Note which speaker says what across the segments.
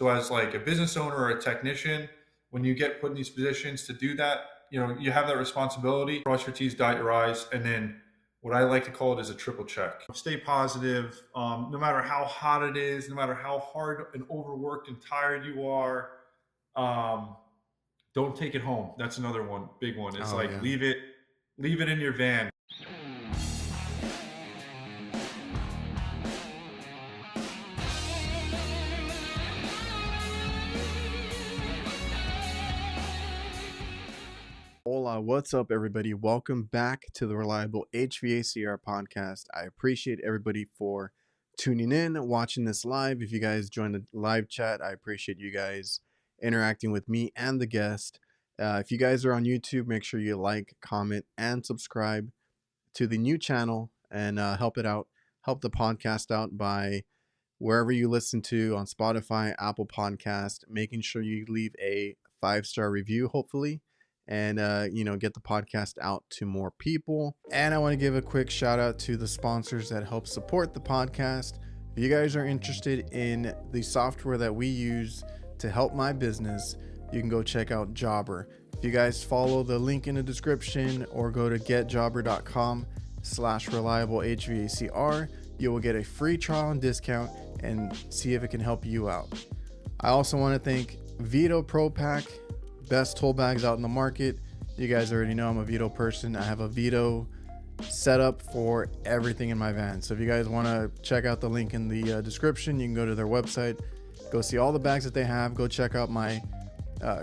Speaker 1: So as like a business owner or a technician, when you get put in these positions to do that, you have that responsibility. Cross your T's, dot your I's, and then what I like to call it is a triple check. Stay positive, no matter how hot it is, no matter how hard and overworked and tired you are. Um, don't take it home. That's another one, big one. It's
Speaker 2: Oh
Speaker 1: like
Speaker 2: yeah.
Speaker 1: leave it in your van.
Speaker 2: Hola, what's up, everybody? Welcome back to the Reliable HVACR podcast. I appreciate everybody for tuning in, watching this live. If you guys join the live chat, I appreciate you guys interacting with me and the guest. If you guys are on YouTube, make sure you like, comment, and subscribe to the new channel and help it out. Help the podcast out by wherever you listen to on Spotify, Apple Podcast, making sure you leave a 5-star review, hopefully, and get the podcast out to more people. And I want to give a quick shout out to the sponsors that help support the podcast. If you guys are interested in the software that we use to help my business, you can go check out Jobber. If you guys follow the link in the description or go to getjobber.com/reliablehvacr, you will get a free trial and discount and see if it can help you out. I also want to thank VETO Pro Pack, best tool bags out in the market. You guys already know I'm a VETO person. I have a VETO setup for everything in my van. So if you guys want to check out the link in the description, you can go to their website, go see all the bags that they have, go check out my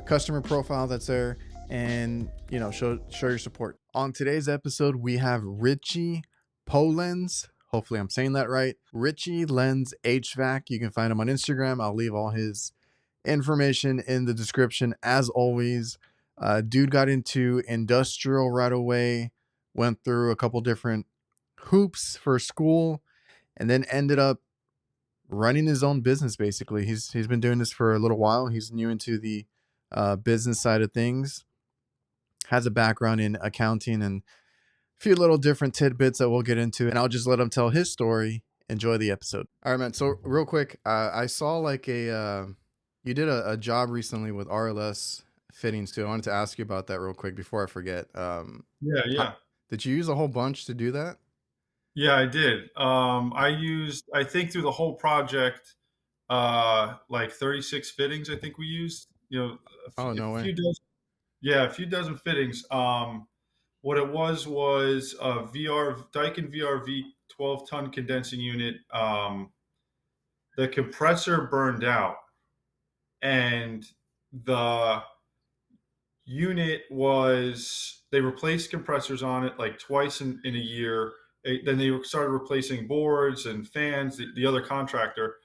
Speaker 2: customer profile that's there, and show your support. On today's episode, we have Richie Polenz. Hopefully I'm saying that right. Richie Polenz HVAC. You can find him on Instagram. I'll leave all his information in the description as always. Dude got into industrial right away, went through a couple different hoops for school, and then ended up running his own business. Basically, he's been doing this for a little while. He's new into the business side of things, has a background in accounting and a few little different tidbits that we'll get into, and I'll just let him tell his story. Enjoy the episode. All right, man. So real quick, I saw like you did a job recently with RLS fittings too. I wanted to ask you about that real quick before I forget.
Speaker 1: Yeah,
Speaker 2: How,
Speaker 1: yeah.
Speaker 2: did you use a whole bunch to do that?
Speaker 1: Yeah, I did. I think through the whole project, like 36 fittings, I think we used,
Speaker 2: Oh,
Speaker 1: a
Speaker 2: no way.
Speaker 1: few dozen, yeah, a few dozen fittings. What it was a Daikin VRV 12-ton condensing unit. The compressor burned out, and the unit they replaced compressors on it like twice in a year. Then they started replacing boards and fans, the other contractor.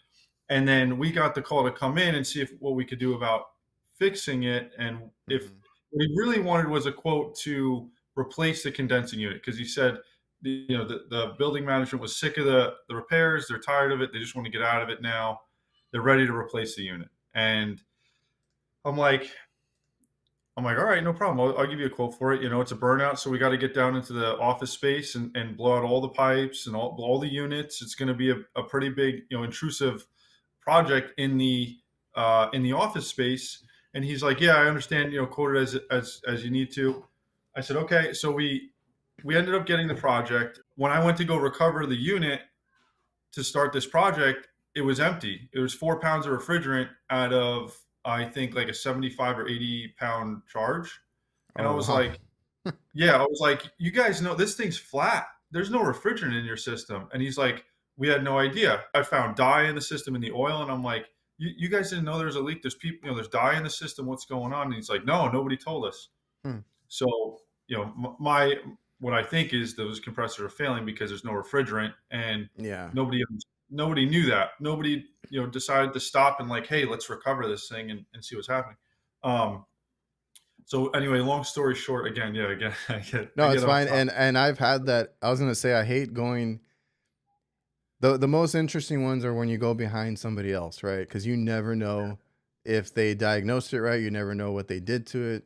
Speaker 1: And then we got the call to come in and see what we could do about fixing it. And if
Speaker 2: Mhm.
Speaker 1: what he really wanted was a quote to replace the condensing unit, because he said the building management was sick of the repairs. They're tired of it. They just want to get out of it now. They're ready to replace the unit. And I'm like, all right, no problem. I'll give you a quote for it. It's a burnout, so we got to get down into the office space and blow out all the pipes and all the units. It's going to be a pretty big, intrusive project in the office space. And he's like, yeah, I understand. Quote it as you need to. I said, okay. So we ended up getting the project. When I went to go recover the unit to start this project, it was empty. It was 4 pounds of refrigerant out of, I think, like a 75 or 80 pound charge. And I
Speaker 2: Oh,
Speaker 1: was
Speaker 2: wow.
Speaker 1: like, yeah, I was like, you guys know this thing's flat. There's no refrigerant in your system. And he's like, we had no idea. I found dye in the system in the oil. And I'm like, you guys didn't know there was a leak. There's people, there's dye in the system. What's going on? And he's like, no, nobody told us.
Speaker 2: Hmm.
Speaker 1: So, what I think is those compressors are failing because there's no refrigerant, and
Speaker 2: Yeah.
Speaker 1: nobody nobody knew that. Nobody decided to stop and like, hey, let's recover this thing and see what's happening. Um, so anyway, long story short, again, yeah, again, I
Speaker 2: No, it's
Speaker 1: get off
Speaker 2: fine.
Speaker 1: topic.
Speaker 2: And I've had that. I was gonna say I hate going. The most interesting ones are when you go behind somebody else, right? Because you never know if they diagnosed it right. You never know what they did to it,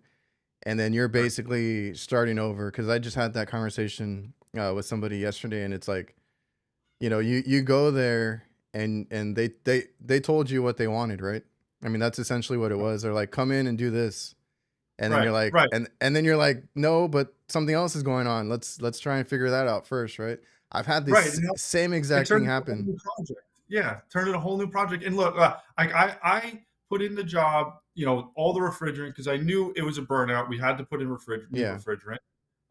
Speaker 2: and then you're
Speaker 1: Right.
Speaker 2: basically starting over. Because I just had that conversation with somebody yesterday, and it's like, you go there, and they told you what they wanted, right? I mean, that's essentially what it was. They're like, come in and do this. And then
Speaker 1: Right,
Speaker 2: you're like,
Speaker 1: right,
Speaker 2: and then you're like, no, but something else is going on. Let's try and figure that out first, right? I've had
Speaker 1: right.
Speaker 2: this same
Speaker 1: It
Speaker 2: exact thing
Speaker 1: turned into a whole
Speaker 2: happen.
Speaker 1: new project. Yeah, turned into a whole new project. And look, I put in the job, all the refrigerant because I knew it was a burnout. We had to put in new
Speaker 2: Yeah.
Speaker 1: refrigerant.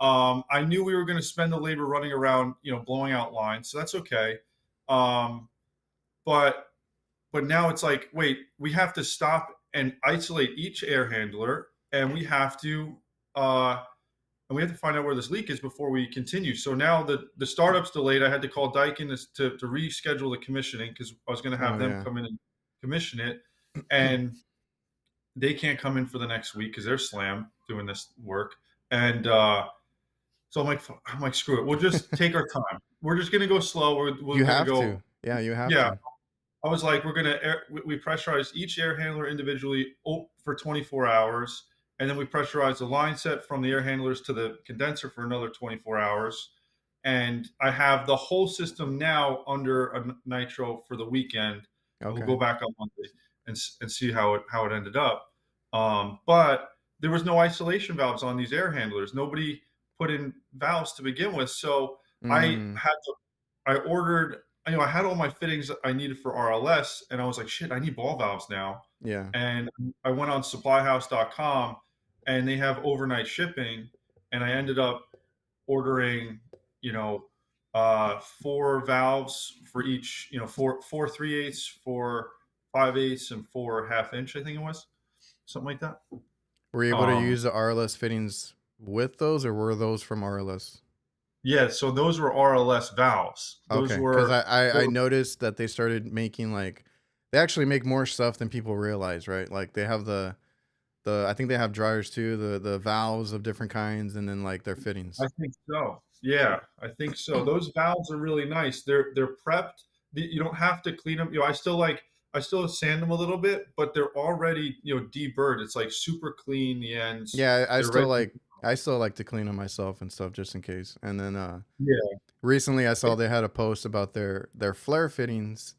Speaker 1: I knew we were going to spend the labor running around, blowing out lines, so that's okay. Um, but now it's like, wait, we have to stop and isolate each air handler, and uh, we have to find out where this leak is before we continue. So now the startup's delayed. I had to call Daikin to reschedule the commissioning because I was going to have
Speaker 2: Oh
Speaker 1: them
Speaker 2: yeah.
Speaker 1: come in and commission it, and they can't come in for the next week because they're slammed doing this work. And so I'm like, screw it. We'll just take our time. We're just going to go slow. We're
Speaker 2: You
Speaker 1: going to
Speaker 2: have
Speaker 1: go.
Speaker 2: to. Yeah, you have
Speaker 1: Yeah,
Speaker 2: to.
Speaker 1: I was like, we pressurize each air handler individually for 24 hours, and then we pressurize the line set from the air handlers to the condenser for another 24 hours. And I have the whole system now under a nitro for the weekend. We'll
Speaker 2: Okay.
Speaker 1: go back on Monday and see how it ended up. But there was no isolation valves on these air handlers. Nobody put in valves to begin with, so I
Speaker 2: Mm,
Speaker 1: had to. I ordered. I had all my fittings I needed for RLS, and I was like, shit, I need ball valves now.
Speaker 2: yeah.
Speaker 1: And I went on supplyhouse.com, and they have overnight shipping, and I ended up ordering, you know, 4 valves for each, four 3/8, 4 5/8, and 4 1/2 inch, I think it was, something like that.
Speaker 2: Were you able to
Speaker 1: Um,
Speaker 2: use the RLS fittings with those, or were those from RLS?
Speaker 1: yeah, so those were RLS valves. Those
Speaker 2: Okay, because
Speaker 1: were,
Speaker 2: I noticed that they started making like they actually make more stuff than people realize, right? Like they have the I think they have dryers too, the valves of different kinds, and then like their
Speaker 1: I
Speaker 2: fittings.
Speaker 1: think so. Yeah, I think so. Those valves are really nice. They're prepped. You don't have to clean them. I still sand them a little bit, but they're already deburred. It's like super clean. The ends.
Speaker 2: Yeah,
Speaker 1: They're ready.
Speaker 2: I still like to clean them myself and stuff just in case. And then
Speaker 1: Yeah.
Speaker 2: recently I saw they had a post about their flare fittings,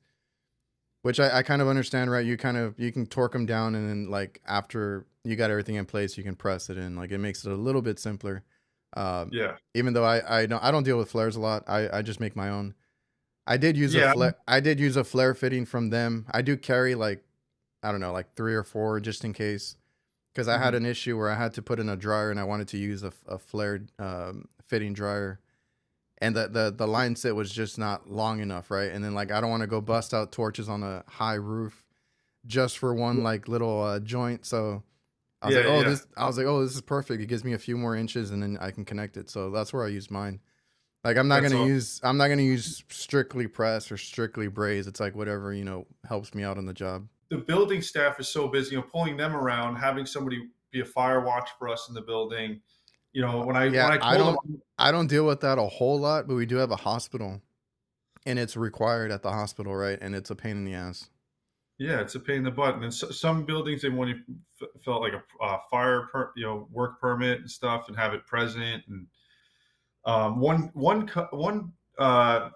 Speaker 2: which I kind of understand, right? You can torque them down, and then like after you got everything in place, you can press it in. Like it makes it a little bit simpler. Um,
Speaker 1: Yeah.
Speaker 2: even though I don't deal with flares a lot, I just make my own.
Speaker 1: Yeah.
Speaker 2: I did use a flare fitting from them. I do carry like I don't know, like 3 or 4 just in case, because I had
Speaker 1: Mhm.
Speaker 2: an issue where I had to put in a dryer and I wanted to use a flared fitting dryer, and the line set was just not long enough, right? And then like I don't want to go bust out torches on a high roof just for one like little joint. So
Speaker 1: Yeah. Yeah.
Speaker 2: I was like, oh, this is perfect. It gives me a few more inches, and then I can connect it. So that's where I use mine. Like
Speaker 1: That's all.
Speaker 2: I'm not gonna use strictly press or strictly braze. It's like whatever helps me out on the job.
Speaker 1: The building staff is so busy. Pulling them around, having somebody be a fire watch for us in the building.
Speaker 2: Yeah,
Speaker 1: When I told them,
Speaker 2: I don't deal with that a whole lot, but we do have a hospital, and it's required at the hospital, right? And it's a pain in the ass.
Speaker 1: yeah, it's a pain in the butt. And then some buildings they want you felt like a work permit and stuff, and have it present. And one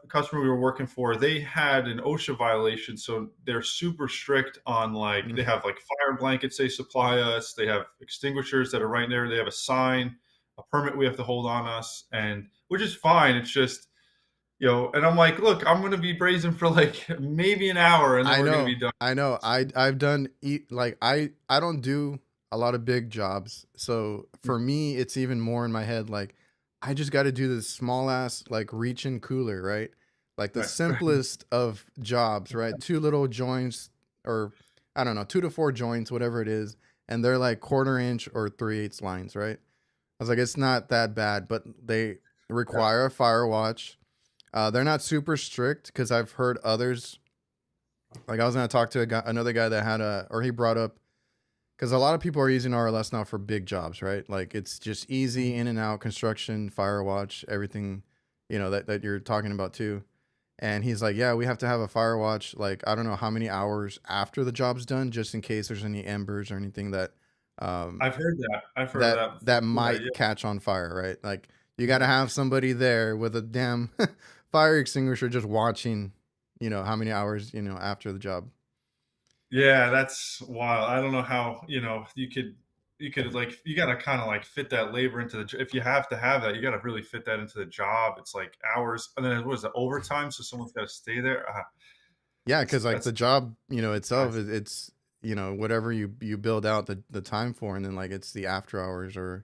Speaker 1: customer we were working for, they had an OSHA violation, so they're super strict on, like,
Speaker 2: Mm.
Speaker 1: they have like fire blankets they supply us. They have extinguishers that are right there. They have a sign, a permit we have to hold on us, and which is fine. It's just and I'm like, look, I'm gonna be brazen for like maybe an hour, and then we're gonna be done.
Speaker 2: I know. I've done like I don't do a lot of big jobs. So for me it's even more in my head like I just got to do this small ass like reach in cooler, right? Like the
Speaker 1: Right.
Speaker 2: simplest of jobs, right? Two little joints or I don't know, 2 to 4 joints, whatever it is, and they're like 1/4 inch or 3/8 lines, right? I was like it's not that bad, but they
Speaker 1: Yeah.
Speaker 2: require a fire watch. They're not super strict because I've heard others like I was gonna talk to another guy that had or he brought up because a lot of people are using RLS now for big jobs, right? Like it's just easy in and out construction, fire watch, everything, that you're talking about too. And he's like, yeah, we have to have a fire watch. Like I don't know how many hours after the job's done, just in case there's any embers or anything um,
Speaker 1: I've heard that. I've heard of that before.
Speaker 2: that
Speaker 1: Yeah,
Speaker 2: might catch on fire, right? Like you got to have somebody there with a damn fire extinguisher just watching, how many hours, after the job.
Speaker 1: Yeah, that's wild. I don't know how, you could like you gotta kind of like fit that labor into if you have to have that, you gotta really fit that into the job. It's like hours, and then what is it, overtime? So someone's got to stay there.
Speaker 2: Yeah,
Speaker 1: That's
Speaker 2: because like the
Speaker 1: that's
Speaker 2: job, itself,
Speaker 1: guys.
Speaker 2: it's whatever you build out the time for, and then like it's the after hours or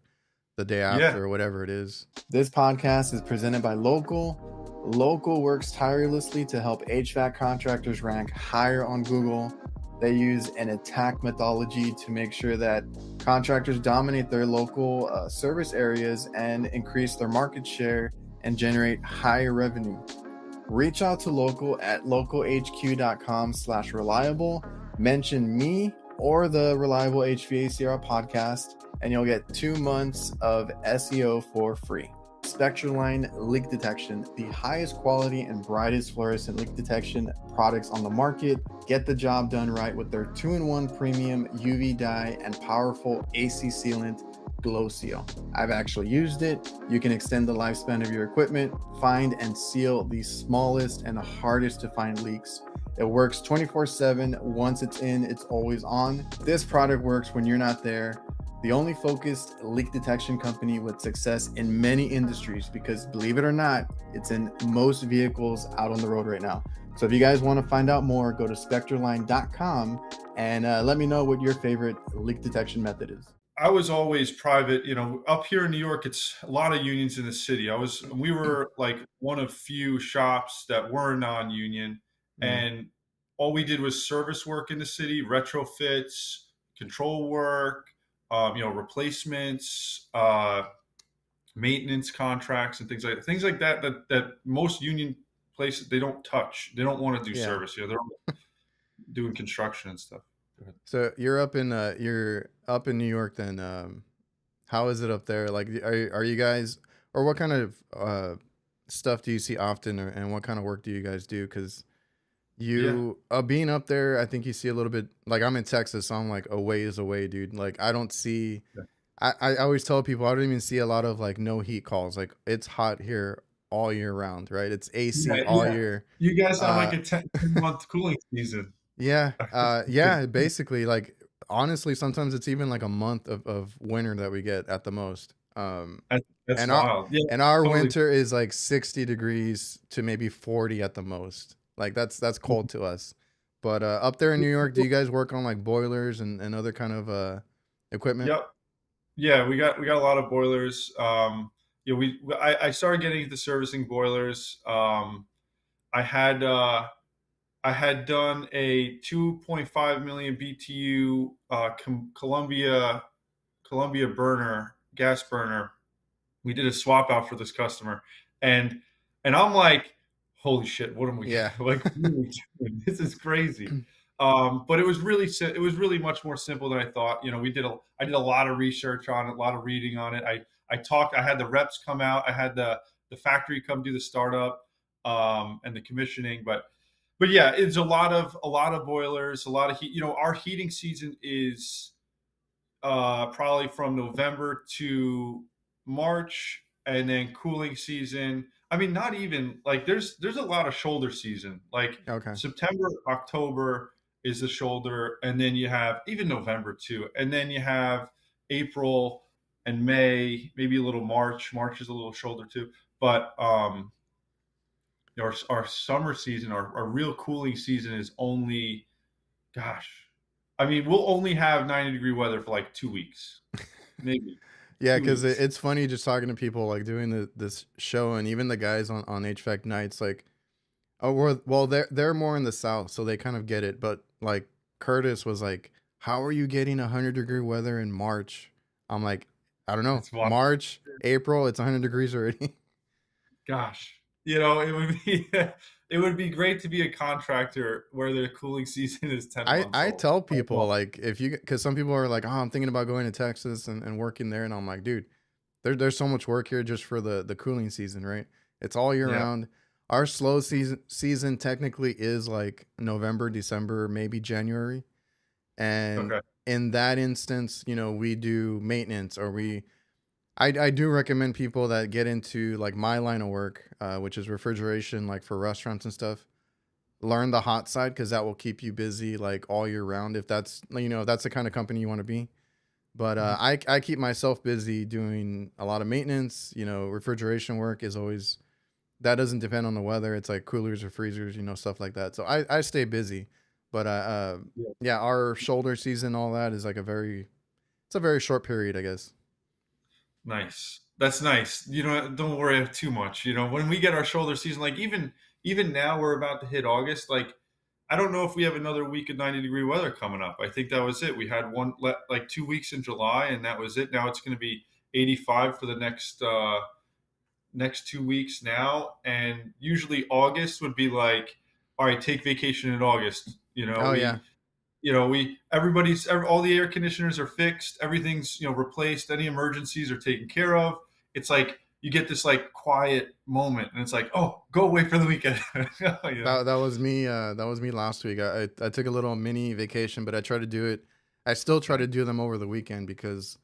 Speaker 2: the day
Speaker 1: Yeah,
Speaker 2: after or whatever it is. This podcast is presented by Local. Local works tirelessly to help HVAC contractors rank higher on Google. They use an attack methodology to make sure that contractors dominate their local service areas and increase their market share and generate higher revenue. Reach out to Local at localhq.com/reliable. Mention me or the Reliable HVACR podcast, and you'll get 2 months of SEO for free. SPECTROLINE leak detection, the highest quality and brightest fluorescent leak detection products on the market. Get the job done right with their 2-in-1 premium UV dye and powerful AC sealant Glow Seal. I've actually used it. You can extend the lifespan of your equipment, find and seal the smallest and the hardest to find leaks. It works 24/7. Once it's in, it's always on. This product works when you're not there. The only focused leak detection company with success in many industries, because believe it or not, it's in most vehicles out on the road right now. So if you guys want to find out more, go to spectroline.com and let me know what your favorite leak detection method is.
Speaker 1: I was always private. Up here in New York, it's a lot of unions in the city. We were like one of few shops that were non-union,
Speaker 2: Mm.
Speaker 1: and all we did was service work in the city, retrofits, control work, replacements, maintenance contracts, and things like that. That most union places they don't touch. They don't want to do
Speaker 2: Yeah.
Speaker 1: service. They're doing construction and stuff. Go ahead.
Speaker 2: So you're up in New York then. How is it up there? Like, are you guys, or what kind of stuff do you see often, and what kind of work do you guys do? Because
Speaker 1: Yeah.
Speaker 2: you being up there, I think you see a little bit. Like I'm in Texas, so I'm like a ways away, dude. Like I don't see. I always tell people I don't even see a lot of like no heat calls. Like it's hot here all year round, right? It's AC
Speaker 1: Yeah,
Speaker 2: all
Speaker 1: yeah.
Speaker 2: year.
Speaker 1: You guys have
Speaker 2: Uh,
Speaker 1: like a 10-month cooling season.
Speaker 2: Yeah, yeah, basically, like, honestly, sometimes it's even, like, a month of winter that we get at the most,
Speaker 1: That's
Speaker 2: and our
Speaker 1: wild. Yeah,
Speaker 2: and our
Speaker 1: totally.
Speaker 2: winter is, like, 60 degrees to maybe 40 at the most. Like, that's cold to us. But, up there in New York, do you guys work on, like, boilers and other kind of, equipment?
Speaker 1: Yep. Yeah, we got a lot of boilers. I started getting into servicing boilers. I had uh, I had done a 2.5 million BTU Columbia burner, gas burner. We did a swap out for this customer, and I'm like, holy shit, what am we
Speaker 2: Yeah.
Speaker 1: like? What are we doing? This is crazy. But it was really much more simple than I thought. I did a lot of research on it, a lot of reading on it. I had the reps come out, I had the factory come do the startup, and the commissioning, but yeah, it's a lot of boilers, a lot of heat. Our heating season is probably from November to March, and then cooling season. I mean, not even like there's a lot of shoulder season. Like
Speaker 2: Okay.
Speaker 1: September, October is the shoulder, and then you have even November too, and then you have April and May, maybe a little March. March is a little shoulder too, but our summer season, our real cooling season is only, gosh, I mean, we'll only have 90-degree weather for like 2 weeks, maybe
Speaker 2: Yeah,
Speaker 1: two
Speaker 2: because
Speaker 1: weeks.
Speaker 2: it's funny just talking to people, like, doing this show, and even the guys on HVAC nights, like, oh, well, they're more in the South, so they kind of get it. But like Curtis was like, "How are you getting 100-degree weather in March?" I'm like, "I don't know.
Speaker 1: It's wild.
Speaker 2: March, April, it's 100 degrees already."
Speaker 1: Gosh, it would be it would be great to be a contractor where the cooling season is 10 months
Speaker 2: I
Speaker 1: old.
Speaker 2: tell
Speaker 1: I
Speaker 2: people,
Speaker 1: love
Speaker 2: like, if you, because some people are like, "Oh, I'm thinking about going to Texas and working there," and I'm like, "Dude, there's so much work here just for the cooling season, right? It's all year
Speaker 1: it. Yeah.
Speaker 2: round." Our slow season technically is like November, December, maybe January. And
Speaker 1: Okay.
Speaker 2: in that instance, we do maintenance, or I do recommend people that get into like my line of work, which is refrigeration, like for restaurants and stuff. learn the hot side because that will keep you busy like all year round if that's if that's the kind of company you want to be. But
Speaker 1: Mhm.
Speaker 2: I keep myself busy doing a lot of maintenance. Refrigeration work is always that doesn't depend on the weather. It's like coolers or freezers, stuff like that. So I stay busy. But
Speaker 1: Yeah.
Speaker 2: yeah, our shoulder season, all that is like it's a very short period, I guess.
Speaker 1: Nice. That's nice. Don't worry too much. When we get our shoulder season, like even now we're about to hit August. Like I don't know if we have another week of 90-degree weather coming up. I think that was it. We had like 2 weeks in July, and that was it. Now it's going to be 85 for the next 2 weeks now, and usually August would be like, all right, take vacation in August.
Speaker 2: Oh yeah.
Speaker 1: All the air conditioners are fixed, everything's replaced, any emergencies are taken care of. It's like you get this like quiet moment, and it's like, oh, go away for the weekend.
Speaker 2: That was me. That was me last week. I took a little mini vacation, but I try to do it. I still try to
Speaker 1: Nice.
Speaker 2: do them over the weekend because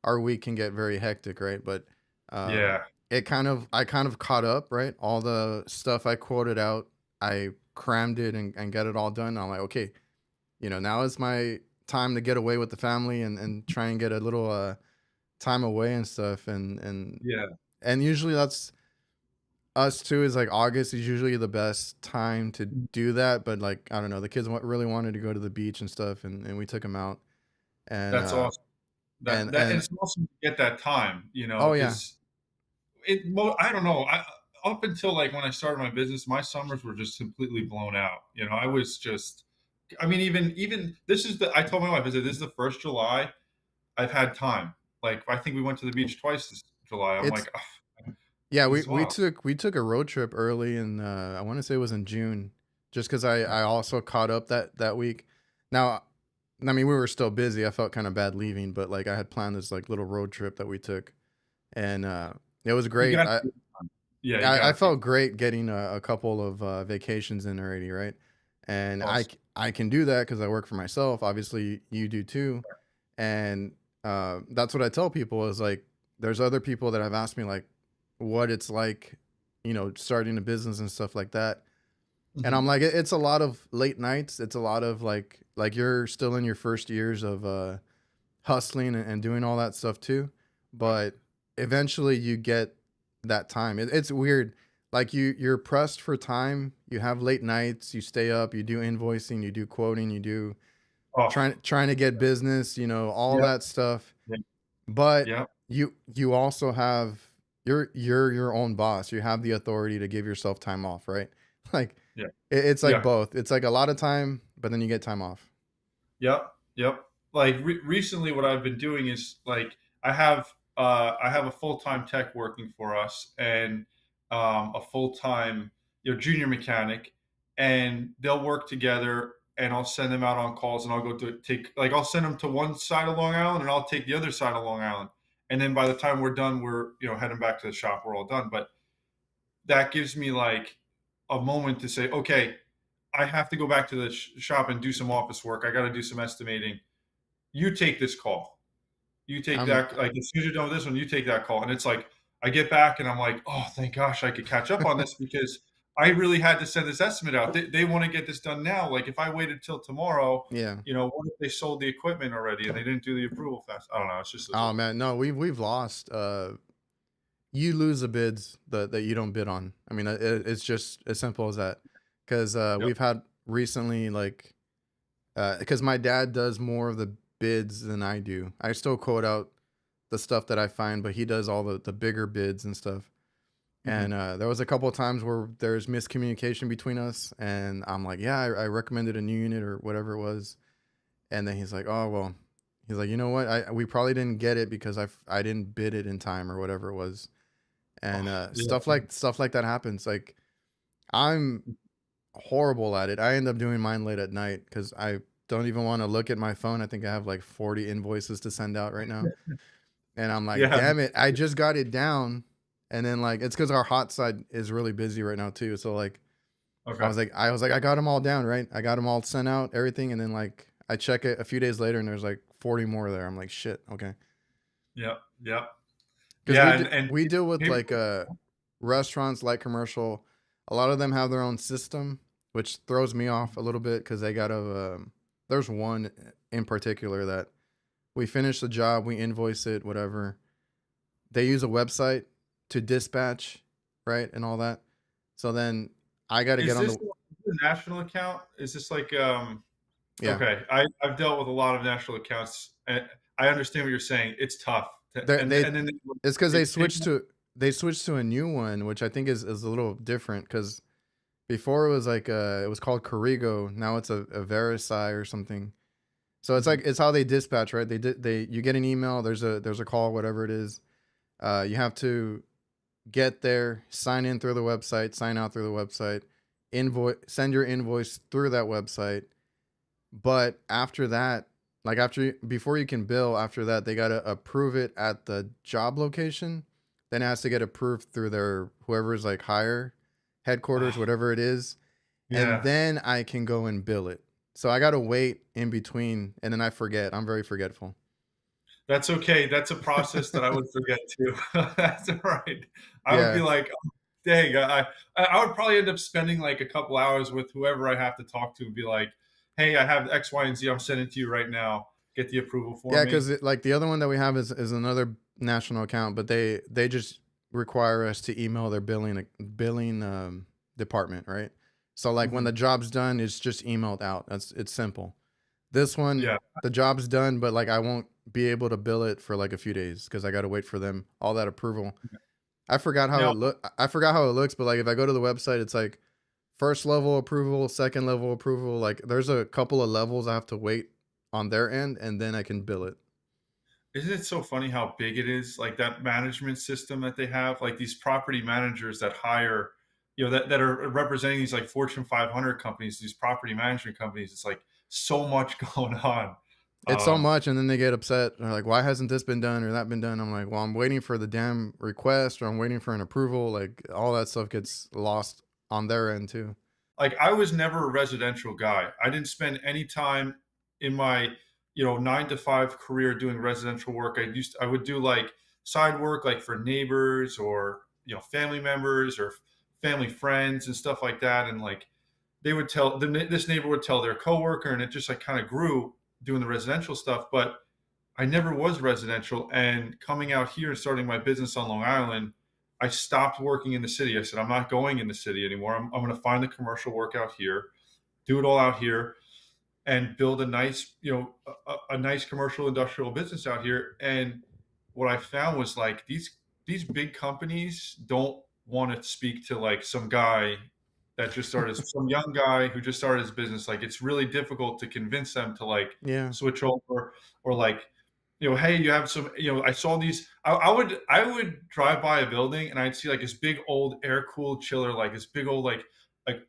Speaker 2: our week can get very hectic, right? But
Speaker 1: Yeah,
Speaker 2: I kind of caught up, right? All the stuff I quoted out, I crammed it and got it all done. I'm like, okay, now is my time to get away with the family and try and get a little time away and stuff.
Speaker 1: yeah,
Speaker 2: And usually that's us too. Is like August is usually the best time to do that. But like I don't know, the kids really wanted to go to the beach and stuff, and we took them out. And
Speaker 1: that's awesome. And
Speaker 2: and
Speaker 1: it's awesome to get that time,
Speaker 2: oh yeah,
Speaker 1: because I don't know. Up until like when I started my business, my summers were just completely blown out. I was just, I mean, even this is the. I told my wife, I said, this is the first July I've had time. Like I think we went to the beach twice this July. I'm
Speaker 2: it's
Speaker 1: like, "Ugh,
Speaker 2: yeah.
Speaker 1: this
Speaker 2: We
Speaker 1: is wild."
Speaker 2: we took a road trip early, and I want to say it was in June, just because I also caught up that week. Now, I mean, we were still busy. I felt kind of bad leaving, but like I had planned this like little road trip that we took, and it was
Speaker 1: You
Speaker 2: great.
Speaker 1: got to, yeah, you
Speaker 2: I
Speaker 1: got to.
Speaker 2: felt great getting a couple of vacations in already, right? And
Speaker 1: Awesome.
Speaker 2: I can do that because I work for myself. Obviously, you do too. And that's what I tell people is like, there's other people that have asked me like, what it's like, starting a business and stuff like that. And I'm
Speaker 1: Mhm.
Speaker 2: like, it's a lot of late nights. It's a lot of like you're still in your first years of hustling and doing all that stuff too.
Speaker 1: Right.
Speaker 2: But eventually you get that time. It's weird. Like you're pressed for time. You have late nights. You stay up. You do invoicing. You do quoting. You do
Speaker 1: Oh,
Speaker 2: trying to get business. All
Speaker 1: yep,
Speaker 2: that stuff.
Speaker 1: yep,
Speaker 2: But
Speaker 1: yep,
Speaker 2: you also have you're your own boss. You have the authority to give yourself time off, right? Like
Speaker 1: yeah,
Speaker 2: it's like
Speaker 1: yeah.
Speaker 2: both. It's like a lot of time, but then you get time off.
Speaker 1: Yep, yep. Like recently, what I've been doing is like I have a full time tech working for us, and a full time junior mechanic, and they'll work together. And I'll send them out on calls, and I'll go to take like I'll send them to one side of Long Island, and I'll take the other side of Long Island. And then by the time we're done, we're heading back to the shop. We're all done. But that gives me like a moment to say, okay, I have to go back to the shop and do some office work. I got to do some estimating. You take this call. You take
Speaker 2: I'm
Speaker 1: that. Like as soon as you're done with this one, you take that call. And it's like I get back and I'm like, oh, thank gosh, I could catch up on this because I really had to send this estimate out. They want to get this done now. Like if I waited till tomorrow,
Speaker 2: yeah.
Speaker 1: what if they sold the equipment already and they didn't do the approval fast? I don't know. It's just
Speaker 2: Oh man, no, we've lost. You lose the bids that you don't bid on. I mean, it's just as simple as that. Because
Speaker 1: yep.
Speaker 2: we've had recently, like, because my dad does more of the bids than I do. I still quote out the stuff that I find, but he does all the bigger bids and stuff. And
Speaker 1: Hmm.
Speaker 2: there was a couple of times where there's miscommunication between us, and I'm like, yeah, I recommended a new unit or whatever it was, and then he's like, oh well, he's like, you know what, we probably didn't get it because I didn't bid it in time or whatever it was, and
Speaker 1: Oh, yeah.
Speaker 2: stuff like that happens. Like I'm horrible at it. I end up doing mine late at night because I don't even want to look at my phone. I think I have like 40 invoices to send out right now, and I'm like,
Speaker 1: Yeah.
Speaker 2: damn it, I just got it down, and then like it's because our hot side is really busy right now too. So like
Speaker 1: Okay.
Speaker 2: I was like, I got them all down, right? I got them all sent out, everything, and then like I check it a few days later, and there's like 40 more there. I'm like, shit, okay,
Speaker 1: Yep. Yep.
Speaker 2: because
Speaker 1: Yeah. And
Speaker 2: we deal with like
Speaker 1: paperwork.
Speaker 2: restaurants, light commercial. A lot of them have their own system, which throws me off a little bit because they got to. There's one in particular that we finish the job, we invoice it, whatever. They use a website to dispatch, right, and all that. So then I got to get
Speaker 1: Is
Speaker 2: on
Speaker 1: this
Speaker 2: the
Speaker 1: a national account? Is this like
Speaker 2: yeah.
Speaker 1: okay? I've dealt with a lot of national accounts, and I understand what you're saying. It's tough,
Speaker 2: They
Speaker 1: and then
Speaker 2: it's because
Speaker 1: it
Speaker 2: they switched to a new one, which I think is a little different because before it was like it was called Corrigo. Now it's a Verify or something. So it's like it's how they dispatch, right? They you get an email, there's a call, whatever it is. You have to get there, sign in through the website, sign out through the website, invoice, send your invoice through that website. But after that, like before you can bill, after that they gotta approve it at the job location. Then it has to get approved through their whoever's like higher headquarters,
Speaker 1: oh,
Speaker 2: whatever it is, and
Speaker 1: yeah.
Speaker 2: then I can go and bill it. So I gotta wait in between, and then I forget. I'm very forgetful.
Speaker 1: That's okay. That's a process that I would forget too. That's all right. I would be
Speaker 2: Yeah,
Speaker 1: like, oh, dang, I would probably end up spending like a couple hours with whoever I have to talk to and be like, hey, I have X, Y, and Z. I'm sending it to you right now. Get the approval for
Speaker 2: yeah,
Speaker 1: me.
Speaker 2: because like the other one that we have is another national account, but they just require us to email their billing department, right? So like when
Speaker 1: Hmm.
Speaker 2: the job's done, it's just emailed out. It's simple. This one,
Speaker 1: Yeah.
Speaker 2: the job's done, but like I won't be able to bill it for like a few days because I got to wait for them all that approval.
Speaker 1: Now,
Speaker 2: I forgot how it looks, but like if I go to the website, it's like first level approval, second level approval. Like there's a couple of levels I have to wait on their end, and then I can bill it.
Speaker 1: isn't it so funny how big it is? Like that management system that they have, like these property managers that hire, that are representing these like Fortune 500 companies, these property management companies. It's like so much going on.
Speaker 2: It's so
Speaker 1: Um,
Speaker 2: much, and then they get upset. They're like, "Why hasn't this been done or that been done?" I'm like, "Well, I'm waiting for the damn request, or I'm waiting for an approval." Like all that stuff gets lost on their end too.
Speaker 1: like I was never a residential guy. I didn't spend any time in my 9 to 5 career doing residential work. I would do like side work like for neighbors or family members or family friends and stuff like that. And like they would tell this neighbor would tell their coworker, and it just like kind of grew doing the residential stuff. But I never was residential. And coming out here and starting my business on Long Island, I stopped working in the city. I said, I'm not going in the city anymore. I'm going to find the commercial work out here, do it all out here, and build a nice, a nice commercial industrial business out here. And what I found was like these big companies don't want to speak to like some guy that just started, some young guy who just started his business. Like it's really difficult to convince them to like
Speaker 2: Yeah,
Speaker 1: switch over, or like, hey, you have some, I saw these. I would drive by a building and I'd see like this big old air cooled chiller, like this big old like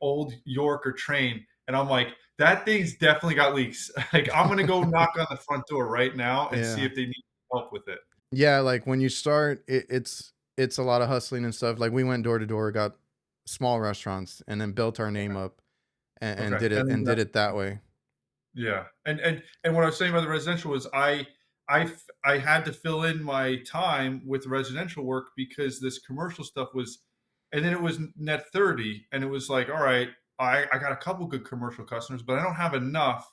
Speaker 1: old Yorker train, and I'm like, that thing's definitely got leaks. Like I'm gonna go knock on the front door right now and see
Speaker 2: yeah,
Speaker 1: if they need help with it.
Speaker 2: yeah. Like when you start, it's a lot of hustling and stuff. Like we went door to door, got small restaurants, and then built our name up and
Speaker 1: Okay,
Speaker 2: did it
Speaker 1: and
Speaker 2: and did it that way.
Speaker 1: yeah, and what I was saying about the residential was I had to fill in my time with residential work because this commercial stuff was, and then it was net 30, and it was like, all right, I got a couple good commercial customers, but I don't have enough.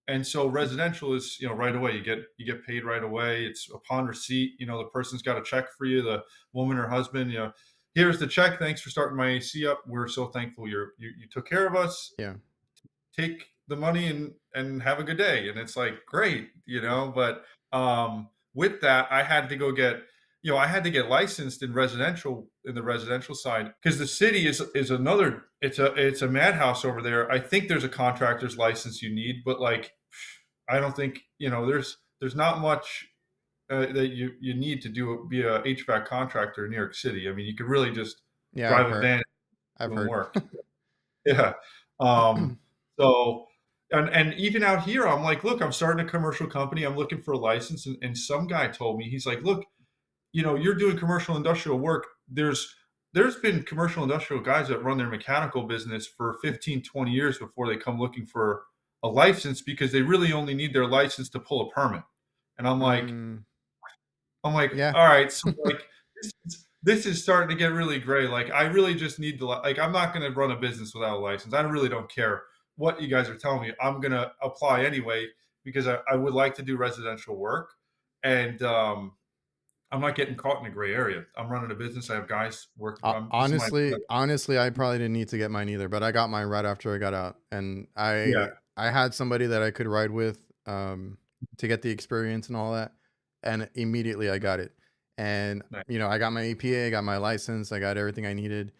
Speaker 1: And so residential is, right away. You get paid right away. It's upon receipt. The person's got a check for you, the woman or husband. Here's the check. Thanks for starting my AC up. We're so thankful you took care of us.
Speaker 2: Yeah,
Speaker 1: Take the money and have a good day. And it's like great, but with that I had to go get, I had to get licensed in the residential side, because the city is another, it's a madhouse over there. I think there's a contractor's license you need, but like I don't think, there's not much that you need to be a HVAC contractor in New York City. I mean, you could really just
Speaker 2: yeah.
Speaker 1: drive a van
Speaker 2: I've
Speaker 1: doing
Speaker 2: heard.
Speaker 1: work. Yeah. Um, so, and even out here, I'm like, look, I'm starting a commercial company. I'm looking for a license. And some guy told me, he's like, look, you're doing commercial industrial work. There's been commercial industrial guys that run their mechanical business for 15, 20 years before they come looking for a license, because they really only need their license to pull a permit. And I'm like,
Speaker 2: Mm,
Speaker 1: I'm like,
Speaker 2: yeah,
Speaker 1: all right, so like this is starting to get really gray. Like, I really just need to, like, I'm not going to run a business without a license. I really don't care what you guys are telling me. I'm going to apply anyway because I would like to do residential work. And I'm not getting caught in a gray area. I'm running a business. I have guys working. This is my,
Speaker 2: Honestly, I probably didn't need to get mine either, but I got mine right after I got out, and
Speaker 1: yeah,
Speaker 2: I had somebody that I could ride with, to get the experience and all that, and immediately I got it, and
Speaker 1: nice.
Speaker 2: I got my EPA, I got my license, I got everything I needed,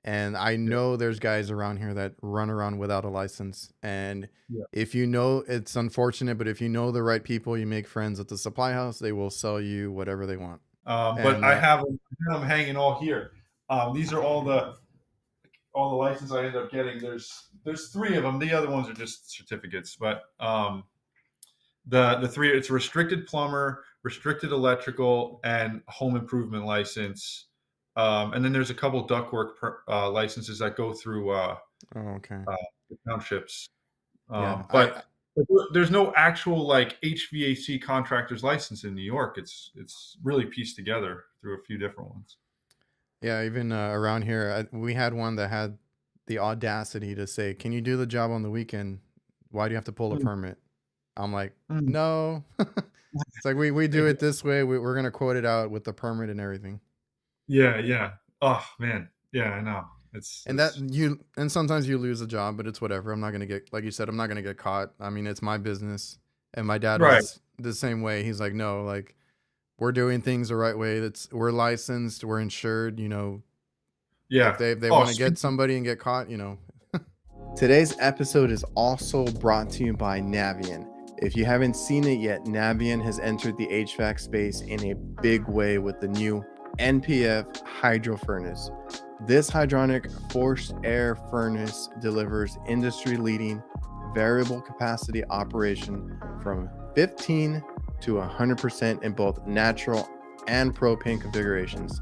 Speaker 2: and I
Speaker 1: Yeah,
Speaker 2: know there's guys around here that run around without a license, and
Speaker 1: yeah.
Speaker 2: if it's unfortunate, but if you know the right people, you make friends at the supply house, they will sell you whatever they want,
Speaker 1: But
Speaker 2: and
Speaker 1: I have them hanging all here. These are all the license I ended up getting. There's three of them. The other ones are just certificates, but the three, it's a restricted plumber, restricted electrical, and home improvement license. And then there's a couple ductwork licenses that go through
Speaker 2: oh, okay.
Speaker 1: the townships.
Speaker 2: Yeah,
Speaker 1: But there's no actual like HVAC contractor's license in New York. It's really pieced together through a few different ones.
Speaker 2: yeah, even around here, we had one that had the audacity to say, "Can you do the job on the weekend? Why do you have to pull a
Speaker 1: Mm,
Speaker 2: permit?" I'm like,
Speaker 1: mm.
Speaker 2: "No." It's like we do it this way. We're gonna quote it out with the permit and everything.
Speaker 1: Yeah, yeah. Oh man, yeah, I know.
Speaker 2: And sometimes you lose a job, but it's whatever. I'm not gonna get, like you said, I'm not gonna get caught. I mean, it's my business. And my dad
Speaker 1: Right.
Speaker 2: was the same way. He's like, "No, like we're doing things the right way. We're licensed, we're insured. If
Speaker 1: Yeah.
Speaker 2: they
Speaker 1: Oh,
Speaker 2: want to get somebody and get caught. Today's episode is also brought to you by NAVIEN. If you haven't seen it yet, NAVIEN has entered the HVAC space in a big way with the new NPF hydro furnace. This hydronic forced air furnace delivers industry-leading variable capacity operation from 15 to 100% in both natural and propane configurations.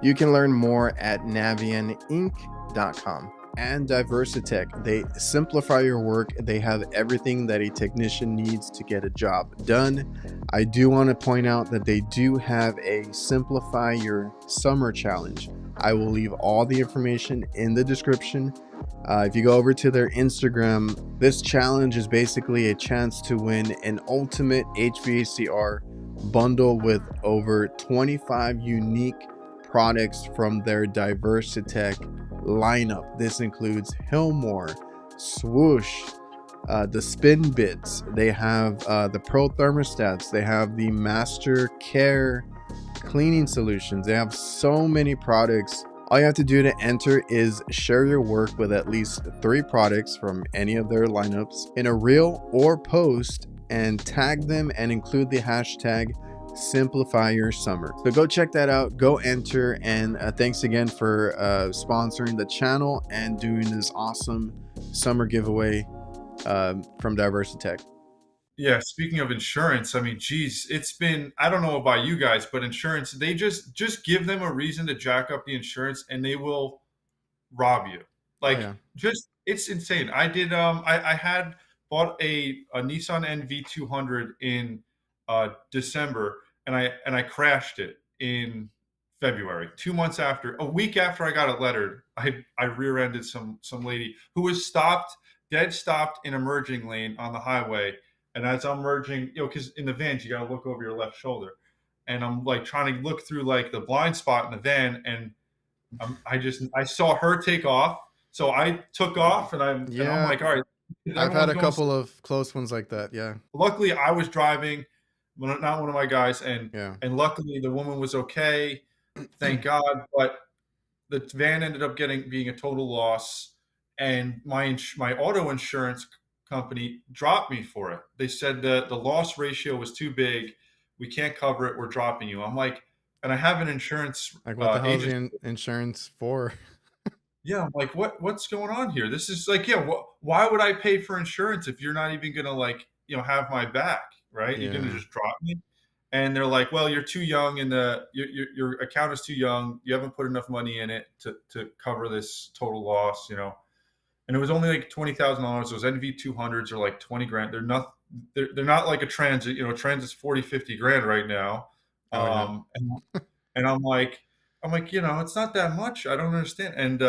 Speaker 2: You can learn more at navieninc.com. And DIVERSITECH, they simplify your work. They have everything that a technician needs to get a job done. I do want to point out that they do have a Simplify Your Summer Challenge. I will leave all the information in the description. If you go over to their Instagram, this challenge is basically a chance to win an ultimate HVACR bundle with over 25 unique products from their DIVERSITECH lineup. This includes Hillmore, Swoosh, the Spin Bits. They have the Pro Thermostats. They have the Master Care cleaning solutions. They have so many products. All you have to do to enter is share your work with at least 3 products from any of their lineups in a reel or post and tag them and include the hashtag Simplify Your Summer. So go check that out, go enter, and thanks again for sponsoring the channel and doing this awesome summer giveaway from DIVERSITECH.
Speaker 1: yeah. Speaking of insurance, I mean, geez, it's been, I don't know about you guys, but insurance, they just give them a reason to jack up the insurance and they will rob you.
Speaker 2: Oh
Speaker 1: Like,
Speaker 2: yeah.
Speaker 1: just it's insane. I had bought a Nissan NV200 in December, and I crashed it in February. 2 months after, a week after I got it lettered, I rear-ended some lady who was dead stopped in a merging lane on the highway. And as I'm merging, because in the vans you got to look over your left shoulder, and I'm like trying to look through like the blind spot in the van, and I saw her take off, so I took off, and I'm
Speaker 2: Yeah,
Speaker 1: like, all right,
Speaker 2: I've had
Speaker 1: everyone's
Speaker 2: a
Speaker 1: going.
Speaker 2: couple of close ones like that. Yeah.
Speaker 1: Luckily, I was driving, not one of my guys, and
Speaker 2: Yeah.
Speaker 1: and luckily the woman was okay, thank God. But the van ended up being a total loss, and my auto insurance company dropped me for it. They said that the loss ratio was too big. We can't cover it. We're dropping you. I'm like, and I have an insurance
Speaker 2: Like, what the hell is
Speaker 1: agent.
Speaker 2: the insurance for?
Speaker 1: Yeah, I'm like, what's going on here? This is like, yeah, why would I pay for insurance if you're not even gonna like, have my back, right? You're gonna
Speaker 2: Yeah.
Speaker 1: just drop me. And they're like, well, you're too young, and your account is too young. You haven't put enough money in it to cover this total loss. And it was only like $20,000. Those NV200s are like 20 grand. They're not like a Transit. A Transit's 40, 50 grand right now.
Speaker 2: Oh yeah.
Speaker 1: And I'm like, I'm like, it's not that much. I don't understand. And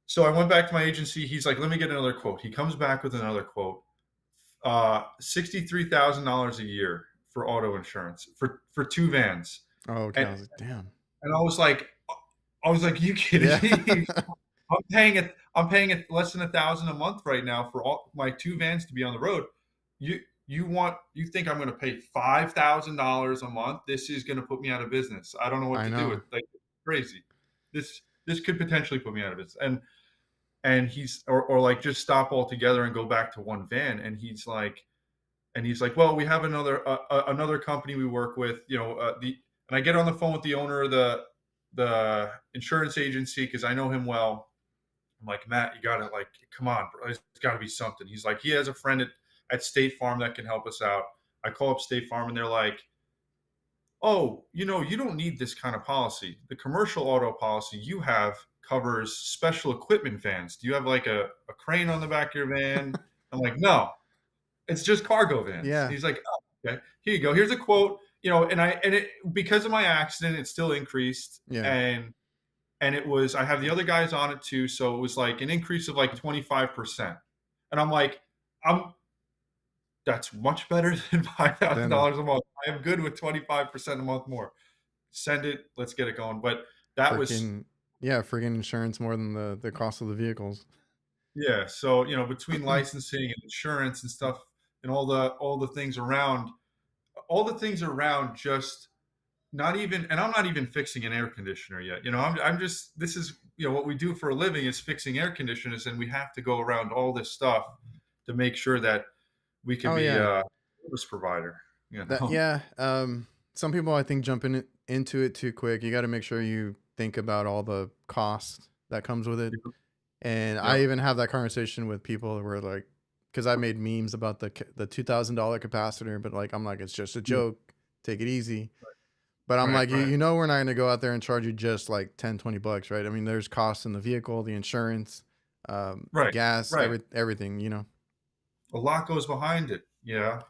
Speaker 1: so I went back to my agency. He's like, let me get another quote. He comes back with another quote. $63,000 a year for auto insurance for two vans.
Speaker 2: Oh, okay.
Speaker 1: And
Speaker 2: I was like, damn.
Speaker 1: and I was like, you kidding
Speaker 2: Yeah.
Speaker 1: me? I'm paying it less than 1,000 a month right now for all my two vans to be on the road. You think I'm going to pay $5,000 a month? This is going to put me out of business. I don't know what
Speaker 2: I
Speaker 1: to do with
Speaker 2: know.
Speaker 1: like crazy. This could potentially put me out of business. And he's or like just stop altogether and go back to one van. And he's like, well, we have another company we work with. And I get on the phone with the owner of the insurance agency because I know him well. I'm like, Matt, you gotta like, come on, bro. There's got to be something. He's like, he has a friend at State Farm that can help us out. I call up State Farm and they're like, oh, you don't need this kind of policy. The commercial auto policy you have covers special equipment vans. Do you have like a crane on the back of your van? I'm like, no, it's just cargo vans.
Speaker 2: Yeah.
Speaker 1: He's like, oh, okay, here you go. Here's a quote. And it because of my accident, it still increased.
Speaker 2: Yeah.
Speaker 1: And it was, I have the other guys on it too, so it was like an increase of like 25%. And I'm like, I'm that's much better than five thousand
Speaker 2: Then
Speaker 1: dollars a month. I am good with 25% a month more. Send it, let's get it going. But that was
Speaker 2: freaking, yeah, freaking insurance more than the cost of the vehicles.
Speaker 1: yeah. So between licensing and insurance and stuff and all the things around, just not even, and I'm not even fixing an air conditioner yet. I'm just, this is, what we do for a living is fixing air conditioners, and we have to go around all this stuff to make sure that we can
Speaker 2: Oh
Speaker 1: be
Speaker 2: yeah.
Speaker 1: a service provider.
Speaker 2: That yeah. Some people I think jump into it too quick. You got to make sure you think about all the cost that comes with it. And I
Speaker 1: Yep.
Speaker 2: even have that conversation with people who are like, because I made memes about the $2,000 capacitor, but like I'm like, it's just a
Speaker 1: Yeah.
Speaker 2: joke. Take it easy. But I'm
Speaker 1: Right.
Speaker 2: like,
Speaker 1: Right.
Speaker 2: we're not going to go out there and charge you just like 10, $20, right? I mean, there's costs in the vehicle, the insurance,
Speaker 1: Right.
Speaker 2: gas,
Speaker 1: Right.
Speaker 2: everything.
Speaker 1: A lot goes behind it. Yeah.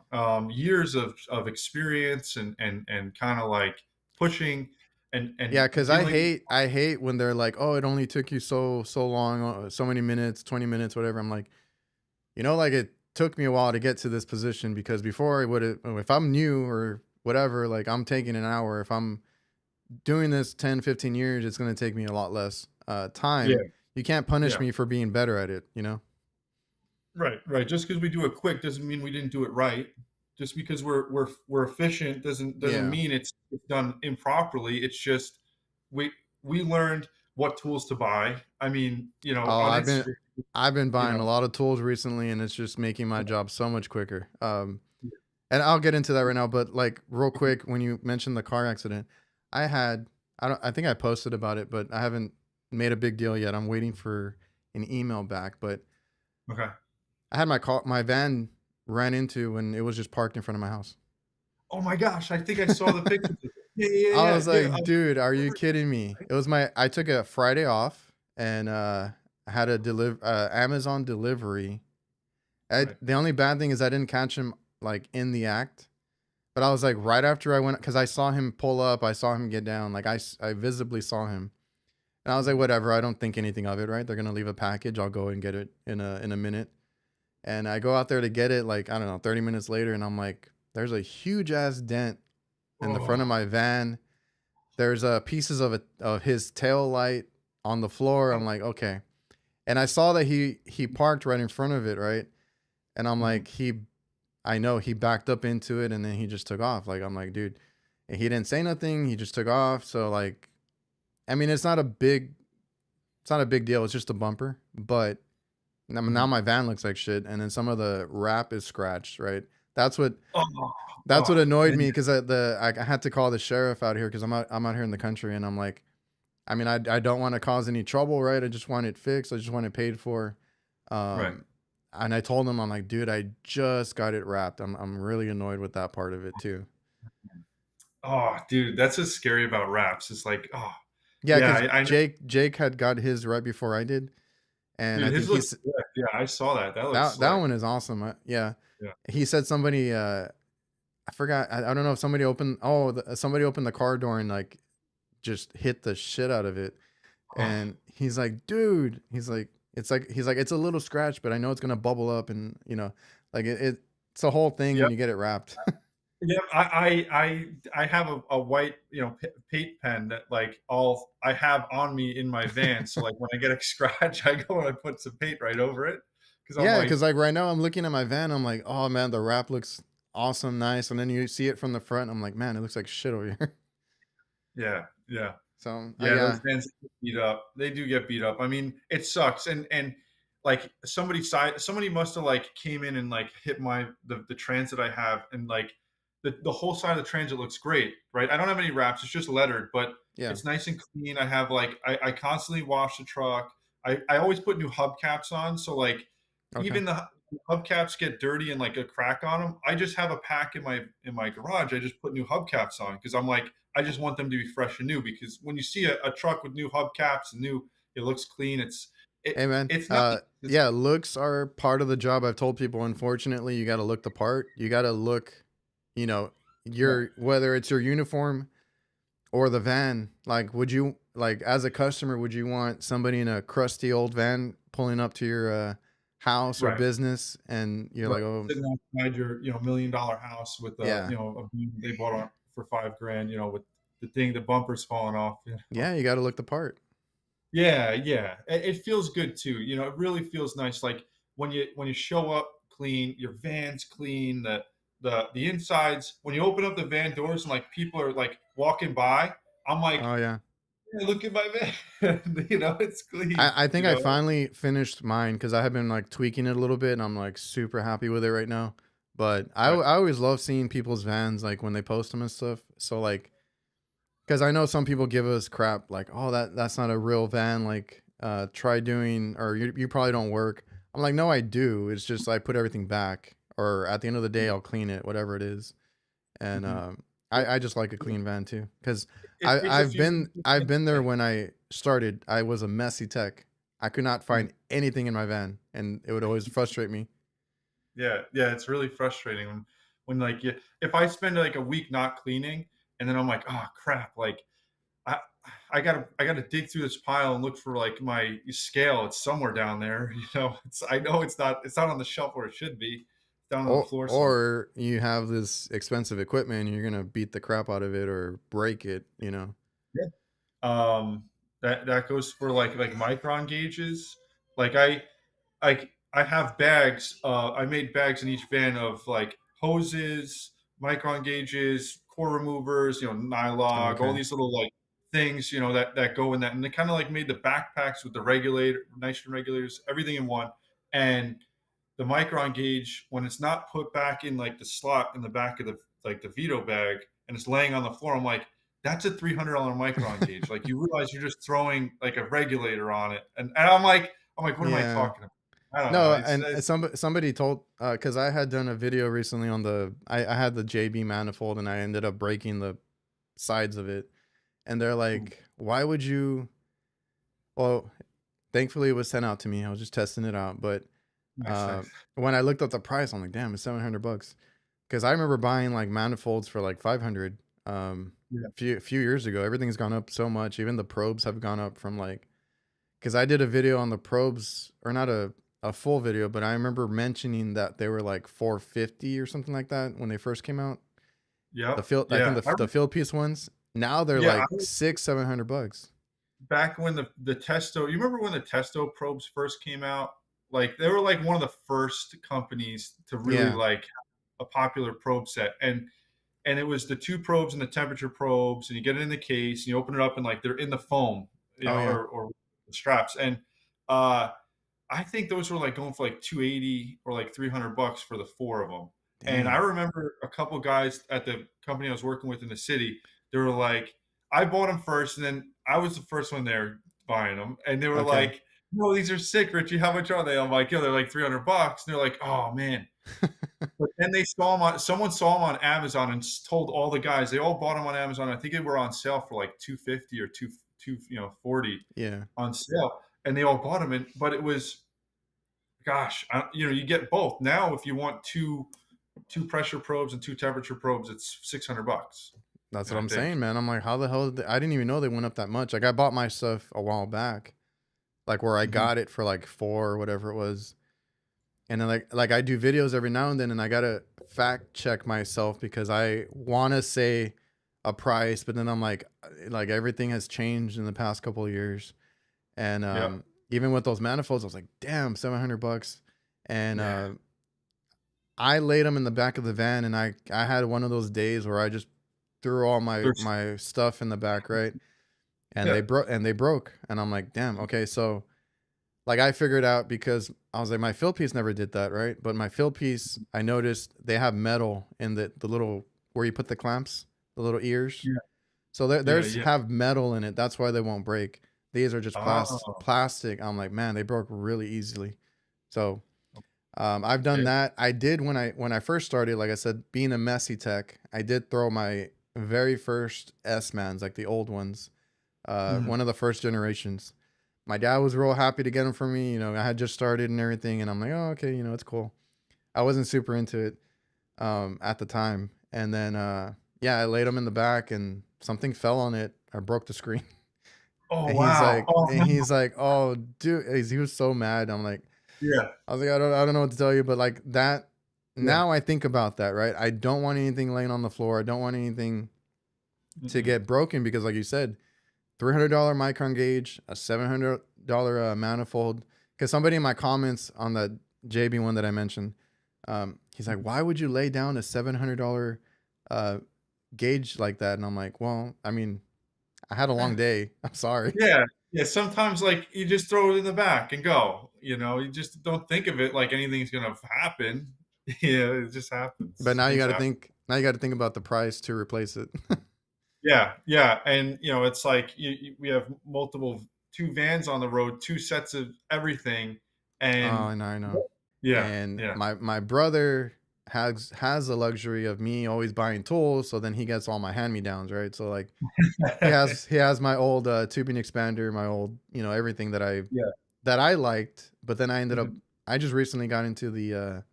Speaker 1: Years of experience and kind of like pushing and
Speaker 2: Yeah, because
Speaker 1: dealing.
Speaker 2: I hate when they're like, oh, it only took you so long, so many minutes, 20 minutes, whatever. I'm like, like it took me a while to get to this position because before I would have, if I'm new or whatever, like I'm taking an hour. If I'm doing this 10, 15 years, it's going to take me a lot less
Speaker 1: Yeah.
Speaker 2: time. You can't punish
Speaker 1: Yeah.
Speaker 2: me for being better at it.
Speaker 1: Right. Right. Just because we do it quick doesn't mean we didn't do it right. Just because we're efficient doesn't
Speaker 2: Yeah.
Speaker 1: mean it's done improperly. It's just we we learned what tools to buy. I mean,
Speaker 2: Oh,
Speaker 1: on Instagram,
Speaker 2: I've been
Speaker 1: you
Speaker 2: buying
Speaker 1: know.
Speaker 2: a lot of tools recently, and it's just making my job so much quicker. And I'll get into that right now, but like real quick, when you mentioned the car accident, I had I think I posted about it, but I haven't made a big deal yet. I'm waiting for an email back, but
Speaker 1: Okay.
Speaker 2: I had my van ran into when it was just parked in front of my house.
Speaker 1: Oh my gosh, I think I saw the pictures of it. Yeah, yeah,
Speaker 2: I
Speaker 1: yeah,
Speaker 2: was
Speaker 1: yeah.
Speaker 2: like, dude, are you kidding me? It was I took a Friday off and I had a Amazon delivery.
Speaker 1: Right.
Speaker 2: The only bad thing is I didn't catch him like in the act, but I was like right after I went because I saw him pull up, I saw him get down, like I visibly saw him, and I was like, whatever, I don't think anything of it, right? They're gonna leave a package, I'll go and get it in a minute, and I go out there to get it, like I don't know, 30 minutes later, and I'm like, there's a huge ass dent in the front of
Speaker 1: Oh,
Speaker 2: my van. There's pieces of his tail light on the floor. I'm like, okay, and I saw that he parked right in front of it, right? And I'm
Speaker 1: mhm.
Speaker 2: like, I know he backed up into it and then he just took off. Like, I'm like, dude, and he didn't say nothing. He just took off. So like, I mean, it's not a big deal. It's just a bumper, but now
Speaker 1: Mhm.
Speaker 2: my van looks like shit. And then some of the wrap is scratched, right? That's what,
Speaker 1: Oh,
Speaker 2: that's what
Speaker 1: oh,
Speaker 2: annoyed
Speaker 1: man.
Speaker 2: me. Cause I had to call the sheriff out here. Cause I'm out here in the country and I'm like, I mean, I don't want to cause any trouble, right? I just want it fixed. I just want it paid for.
Speaker 1: Right.
Speaker 2: Um, and I told him, I'm like, dude, I just got it wrapped. I'm really annoyed with that part of it too.
Speaker 1: Oh, dude, that's what's scary about wraps. It's like, oh,
Speaker 2: Yeah,
Speaker 1: yeah,
Speaker 2: because
Speaker 1: I know.
Speaker 2: Jake had got his right before I did, and I
Speaker 1: Dude,
Speaker 2: think
Speaker 1: his looks good. Yeah, I saw that. That looks
Speaker 2: that
Speaker 1: slick.
Speaker 2: one is awesome. Yeah,
Speaker 1: Yeah.
Speaker 2: he said somebody. I forgot. I don't know if somebody opened. Oh, somebody opened the car door and like just hit the shit out of it. And he's like, dude, he's like, it's a little scratch, but I know it's gonna bubble up, and like it's a whole thing
Speaker 1: Yeah.
Speaker 2: when you get it wrapped.
Speaker 1: Yeah, I have a white, paint pen that like all I have on me in my van. So like when I get a scratch, I go and I put some paint right over it because I'm
Speaker 2: Yeah,
Speaker 1: like,
Speaker 2: because like right now I'm looking at my van, I'm like, oh man, the wrap looks awesome, nice, and then you see it from the front, I'm like, man, it looks like shit over here.
Speaker 1: yeah, yeah,
Speaker 2: So
Speaker 1: yeah.
Speaker 2: yeah,
Speaker 1: Those vans get beat up. They do get beat up. I mean, it sucks. And like somebody must have like came in and like hit the transit I have, and like the whole side of the transit looks great, right? I don't have any wraps. It's just lettered, but
Speaker 2: yeah,
Speaker 1: it's nice and clean. I have like I constantly wash the truck. I always put new hubcaps on, so like
Speaker 2: okay.
Speaker 1: even the hubcaps get dirty and like a crack on them. I just have a pack in my garage. I just put new hubcaps on because I'm like I just want them to be fresh and new. Because when you see a truck with new hubcaps and new, it looks clean.
Speaker 2: Hey man,
Speaker 1: It's nice. It's
Speaker 2: yeah, looks are part of the job. I've told people, unfortunately, you got to look the part. You got to look, you know,
Speaker 1: yeah,
Speaker 2: your whether it's your uniform or the van. Like, would you like as a customer, would you want somebody in a crusty old van pulling up to your house or
Speaker 1: right.
Speaker 2: business, and you're
Speaker 1: Right.
Speaker 2: like, oh
Speaker 1: Sitting outside your, $1 million house with
Speaker 2: yeah,
Speaker 1: a beam they bought on for 5 grand, with the bumpers falling off.
Speaker 2: yeah, you got to look the part.
Speaker 1: Yeah, yeah. It feels good too. It really feels nice. Like when you show up clean, your van's clean, the insides. When you open up the van doors and like people are like walking by, I'm like,
Speaker 2: Oh yeah.
Speaker 1: "Yeah, look at my van. It's clean.
Speaker 2: I think I finally finished mine because I have been like tweaking it a little bit, and I'm like super happy with it right now. But
Speaker 1: Right.
Speaker 2: I always love seeing people's vans like when they post them and stuff. So like, because I know some people give us crap like, oh that's not a real van. Like, try doing, or you probably don't work. I'm like, no, I do. It's just I put everything back, or at the end of the day, I'll clean it, whatever it is. And
Speaker 1: Mhm.
Speaker 2: I just like a clean van too, because
Speaker 1: It takes a few
Speaker 2: I've been there
Speaker 1: things.
Speaker 2: when I started. I was a messy tech. I could not find anything in my van, and it would always frustrate me.
Speaker 1: Yeah, yeah, it's really frustrating when like if I spend like a week not cleaning and then I'm like, oh crap, like I I gotta dig through this pile and look for like my scale. It's somewhere down there. I know it's not on the shelf where it should be. It's down on the floor somewhere.
Speaker 2: Or you have this expensive equipment, and you're gonna beat the crap out of it or break it.
Speaker 1: Yeah. That goes for like micron gauges. Like I have bags. I made bags in each van of like hoses, micron gauges, core removers, nylog, all
Speaker 2: Okay.
Speaker 1: these little like things, that go in that, and they kind of like made the backpacks with the regulator, nitrogen regulators, everything in one. And the micron gauge, when it's not put back in like the slot in the back of the VETO bag, and it's laying on the floor, I'm like, that's a $300 micron gauge. Like you realize you're just throwing like a regulator on it, and I'm like, what am I
Speaker 2: Yeah.
Speaker 1: talking about? I don't know.
Speaker 2: No,
Speaker 1: It's,
Speaker 2: and
Speaker 1: it's
Speaker 2: somebody told, because I had done a video recently on I had the JB manifold, and I ended up breaking the sides of it, and they're like, why would you? Well, thankfully it was sent out to me. I was just testing it out, but
Speaker 1: nice,
Speaker 2: uh,
Speaker 1: nice.
Speaker 2: when I looked up the price, I'm like, damn, it's $700. Because I remember buying like manifolds for like 500
Speaker 1: Yeah.
Speaker 2: few years ago. Everything's gone up so much. Even the probes have gone up from like, because I did a video on the probes, or not a full video, but I remember mentioning that they were like 450 or something like that when they first came out. The
Speaker 1: Yep.
Speaker 2: field, I think
Speaker 1: Yeah.
Speaker 2: the field piece ones. Now they're
Speaker 1: Yeah.
Speaker 2: like 600-700 bucks.
Speaker 1: Back when the Testo, you remember when the Testo probes first came out? Like they were like one of the first companies to really
Speaker 2: Yeah.
Speaker 1: like a popular probe set, and it was the two probes and the temperature probes, and you get it in the case and you open it up and like they're in the foam,
Speaker 2: Oh yeah.
Speaker 1: or the straps. And uh I think those were like going for like 280 or like $300 for the four of them. And I
Speaker 2: Dang.
Speaker 1: remember a couple guys at the company I was working with in the city, they were like, I bought them first, and then I was the first one there buying them. And they were
Speaker 2: Okay.
Speaker 1: like, no, these are sick, Richie. How much are they? I'm like, they're like $300. And they're like, oh man. But then someone saw them on Amazon and told all the guys, they all bought them on Amazon. I think they were on sale for like 250 or 40
Speaker 2: Yeah.
Speaker 1: on sale. And they all bought them. But it was, gosh, you get both. Now, if you want two pressure probes and two temperature probes, it's $600.
Speaker 2: That's what
Speaker 1: I
Speaker 2: I'm
Speaker 1: think.
Speaker 2: saying, man. I'm like, how the hell I didn't even know they went up that much. Like I bought my stuff a while back, like where I
Speaker 1: Mhm.
Speaker 2: got it for like 4 or whatever it was. And then like I do videos every now and then, and I gotta fact check myself because I want to say a price, but then I'm like everything has changed in the past couple of years, and
Speaker 1: Yeah.
Speaker 2: even with those manifolds, I was like, damn, $700, and
Speaker 1: Yeah.
Speaker 2: I laid them in the back of the van, and I had one of those days where I just threw all
Speaker 1: There's
Speaker 2: my stuff in the back, right, and
Speaker 1: yeah.
Speaker 2: they broke, and I'm like, damn, okay, so like I figured out because I was like, my fill piece never did that, right? But my fill piece, I noticed they have metal in the little where you put the clamps, the little ears.
Speaker 1: Yeah.
Speaker 2: So
Speaker 1: Yeah.
Speaker 2: there's
Speaker 1: Yeah.
Speaker 2: have metal in it. That's why they won't break. These are just
Speaker 1: Oh,
Speaker 2: plastic. I'm like, man, they broke really easily. So I've done
Speaker 1: okay.
Speaker 2: that. I did when I first started, like I said, being a messy tech, I did throw my very first S-mans, like the old ones,
Speaker 1: Mhm.
Speaker 2: one of the first generations. My dad was real happy to get them for me. You know, I had just started and everything, and I'm like, oh, okay, you know, it's cool. I wasn't super into it at the time, and then yeah, I laid them in the back, and something fell on it. I broke the screen,
Speaker 1: Oh, wow. Oh,
Speaker 2: and
Speaker 1: no.
Speaker 2: he's like, oh, dude, he was so mad. I'm like,
Speaker 1: Yeah.
Speaker 2: I was like, I don't know what to tell you, but like that.
Speaker 1: Yeah.
Speaker 2: Now I think about that, right? I don't want anything laying on the floor. I don't want anything to
Speaker 1: Mm-mm.
Speaker 2: get broken because, like you said, $300 micron gauge, a $700 manifold. Because somebody in my comments on the JB one that I mentioned, he's like, "Why would you lay down a $700 uh, gauge like that?" And I'm like, "Well, I mean, I had a long day. I'm sorry."
Speaker 1: Yeah. Yeah. Sometimes, like, you just throw it in the back and go. You just don't think of it like anything's gonna happen. Yeah, it just
Speaker 2: But
Speaker 1: happens.
Speaker 2: now you
Speaker 1: Things
Speaker 2: got to
Speaker 1: happen.
Speaker 2: think. Now you got to think about the price to replace it.
Speaker 1: Yeah, yeah, and it's like we have multiple two vans on the road, two sets of everything,
Speaker 2: Oh,
Speaker 1: and
Speaker 2: I know.
Speaker 1: yeah,
Speaker 2: And
Speaker 1: yeah,
Speaker 2: my brother has the luxury of me always buying tools, so then he gets all my hand me downs, right? So like he has my old tubing expander, my old everything
Speaker 1: yeah,
Speaker 2: that I liked, but then I ended up
Speaker 1: mhm,
Speaker 2: I just recently got into the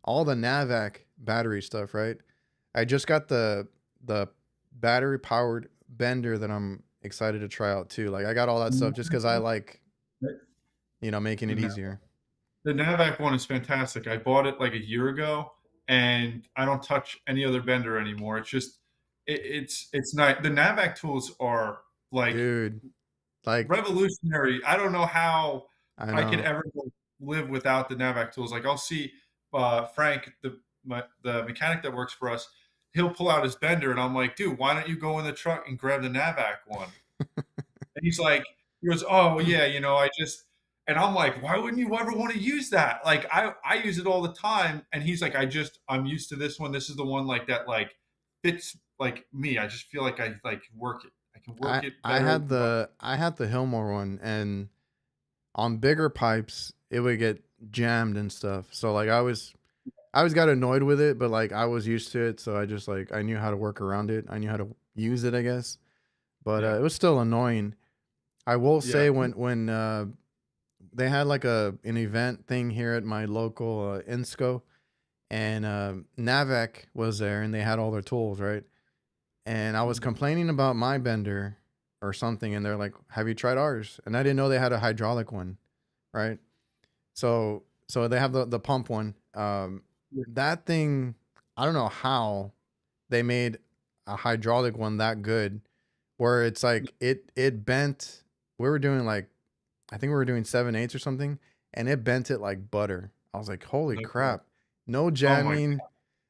Speaker 2: all the NAVAC battery stuff, right? I just got the battery powered bender that I'm excited to try out too. Like I got all that stuff just because I like making
Speaker 1: the
Speaker 2: it
Speaker 1: Na-
Speaker 2: easier.
Speaker 1: the Navac one is fantastic. I bought it like a year ago, and I don't touch any other bender anymore. It's just it's not the Navac tools are like
Speaker 2: Dude, like
Speaker 1: revolutionary. I don't know how
Speaker 2: I
Speaker 1: I could
Speaker 2: know.
Speaker 1: ever live without the Navac tools. Like I'll see Frank, the mechanic that works for us, he'll pull out his bender, and I'm like, dude, why don't you go in the truck and grab the Navac one? And he goes, oh yeah, I just. And I'm like, why wouldn't you ever want to use that? Like I use it all the time. And he's like, I'm used to this one. This is the one like that like fits like me. I just feel like I like work it. I can work it better.
Speaker 2: I had the Hillmore one, and on bigger pipes it would get jammed and stuff. So like I always got annoyed with it, but like I was used to it, so I just like I knew how to work around it. I knew how to use it, I guess. But
Speaker 1: Yeah,
Speaker 2: it was still annoying. I will
Speaker 1: yeah.
Speaker 2: say when they had like an event thing here at my local Insco, and Navec was there, and they had all their tools, right? And I was
Speaker 1: Mhm.
Speaker 2: complaining about my bender or something, and they're like, "Have you tried ours?" And I didn't know they had a hydraulic one, right? So they have the pump one.
Speaker 1: Yeah.
Speaker 2: That thing, I don't know how they made a hydraulic one that good, where it's like it bent. We were doing like I think we were doing 7/8 or something, and it bent it like butter. I was like, holy
Speaker 1: Okay.
Speaker 2: crap! No
Speaker 1: Oh my
Speaker 2: jamming,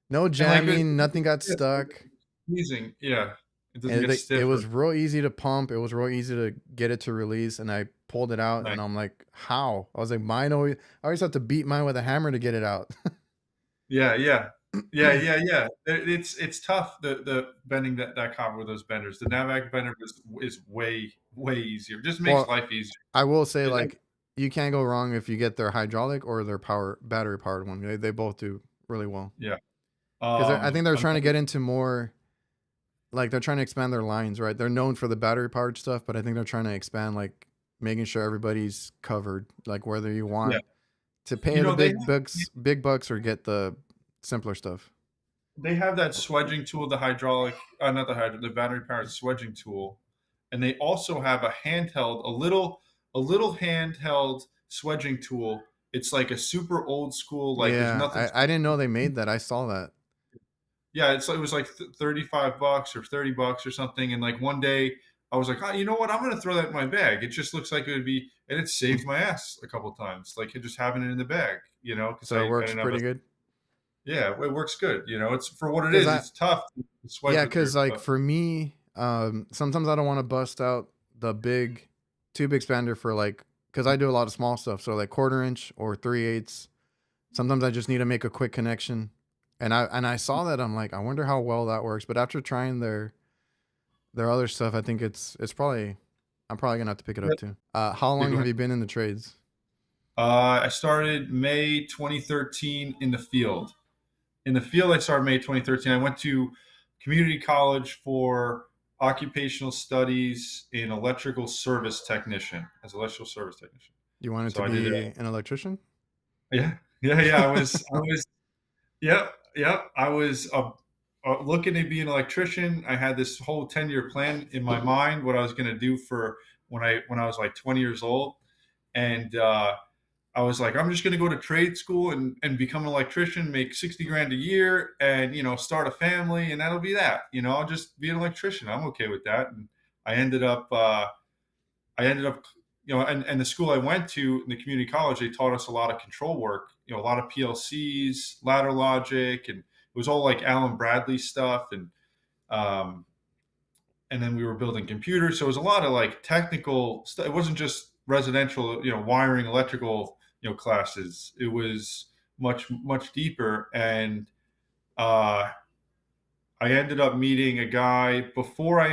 Speaker 2: no
Speaker 1: and like it
Speaker 2: jamming. Nothing got
Speaker 1: yeah,
Speaker 2: stuck.
Speaker 1: squeezing, yeah. It doesn't
Speaker 2: And
Speaker 1: get
Speaker 2: it
Speaker 1: stiff or
Speaker 2: was real easy to pump. It was real easy to get it to release, and I pulled it out,
Speaker 1: nice.
Speaker 2: and I'm like, how? I was like, mine always. I always have to beat mine with a hammer to get it out.
Speaker 1: Yeah, yeah. Yeah, yeah, yeah. It's tough the bending that copper with those benders. The Navac bender is way, way easier. Just makes
Speaker 2: Well,
Speaker 1: life easier.
Speaker 2: I will say
Speaker 1: It
Speaker 2: like you can't go wrong if you get their hydraulic or their power battery powered one. They both do really well
Speaker 1: yeah.
Speaker 2: because I think they're trying to
Speaker 1: Another
Speaker 2: get into more like they're trying to expand their lines, right? They're known for the battery powered stuff, but I think they're trying to expand like making sure everybody's covered, like whether you
Speaker 1: yeah.
Speaker 2: want to pay the
Speaker 1: They
Speaker 2: big bucks or get the simpler stuff.
Speaker 1: they have that swedging tool, the hydraulic, not the hydraulic, the battery powered swedging tool, and they also have a handheld, a little handheld swedging tool. It's like a super old school, like there's
Speaker 2: Yeah,
Speaker 1: nothing.
Speaker 2: I didn't know they made that. I saw that.
Speaker 1: Yeah, it was like $35 or $30 or something. And like one day I was like, oh, you know what? I'm gonna throw that in my bag. It just looks like it would be, and it saved my ass a couple times. Like just having it in the bag, because
Speaker 2: So it
Speaker 1: I
Speaker 2: works
Speaker 1: didn't have a.
Speaker 2: pretty good.
Speaker 1: Yeah, it works good. It's for what it
Speaker 2: Cause
Speaker 1: is.
Speaker 2: I
Speaker 1: It's tough to swipe
Speaker 2: Yeah,
Speaker 1: with
Speaker 2: cause
Speaker 1: your.
Speaker 2: like for me, sometimes I don't want to bust out the big tube expander for like, cause I do a lot of small stuff. So like 1/4 inch or 3/8. Sometimes I just need to make a quick connection. And I saw that, I'm like, I wonder how well that works. But after trying their other stuff, I think it's probably, I'm probably gonna have to pick it up too. How
Speaker 1: Yeah,
Speaker 2: long
Speaker 1: go
Speaker 2: have
Speaker 1: ahead.
Speaker 2: you been in the trades?
Speaker 1: I started May 2013 in the field. In the field, I started May 2013. I went to community college for occupational studies in electrical service technician as electrical service technician.
Speaker 2: You wanted
Speaker 1: So
Speaker 2: to
Speaker 1: I did it.
Speaker 2: be an electrician?
Speaker 1: Yeah, yeah, yeah. I was. Yep, yep. I was looking to be an electrician. I had this whole 10-year plan in my mind, what I was going to do for when I was like 20 years old, and I was like, I'm just going to go to trade school and become an electrician, make 60 grand a year, and start a family, and that'll be that. I'll just be an electrician. I'm okay with that. And I ended up, uh, I ended up, and the school I went to, in the community college, they taught us a lot of control work. A lot of PLCs, ladder logic, and it was all like Alan Bradley stuff, um, and then we were building computers. So it was a lot of like technical stuff. It wasn't just residential, wiring, electrical, classes. It was much, much deeper. And uh, I ended up meeting a guy before I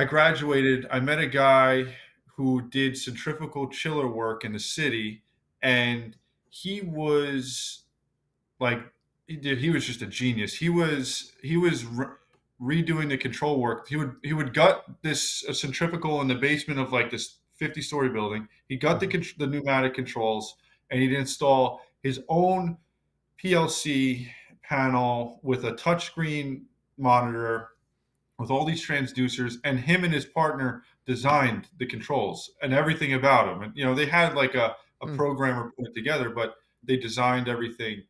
Speaker 1: graduated. I met a guy who did centrifugal chiller work in the city, and he was like he was just a genius. He was redoing the control work. He would gut this centrifugal in the basement of like this 50-story building. He got
Speaker 2: Mhm.
Speaker 1: the pneumatic controls, and he'd install his own PLC panel with a touchscreen monitor with all these transducers, and him and his partner designed the controls and everything about them. And they had like a
Speaker 2: Hmm.
Speaker 1: programmer put it together, but they designed everything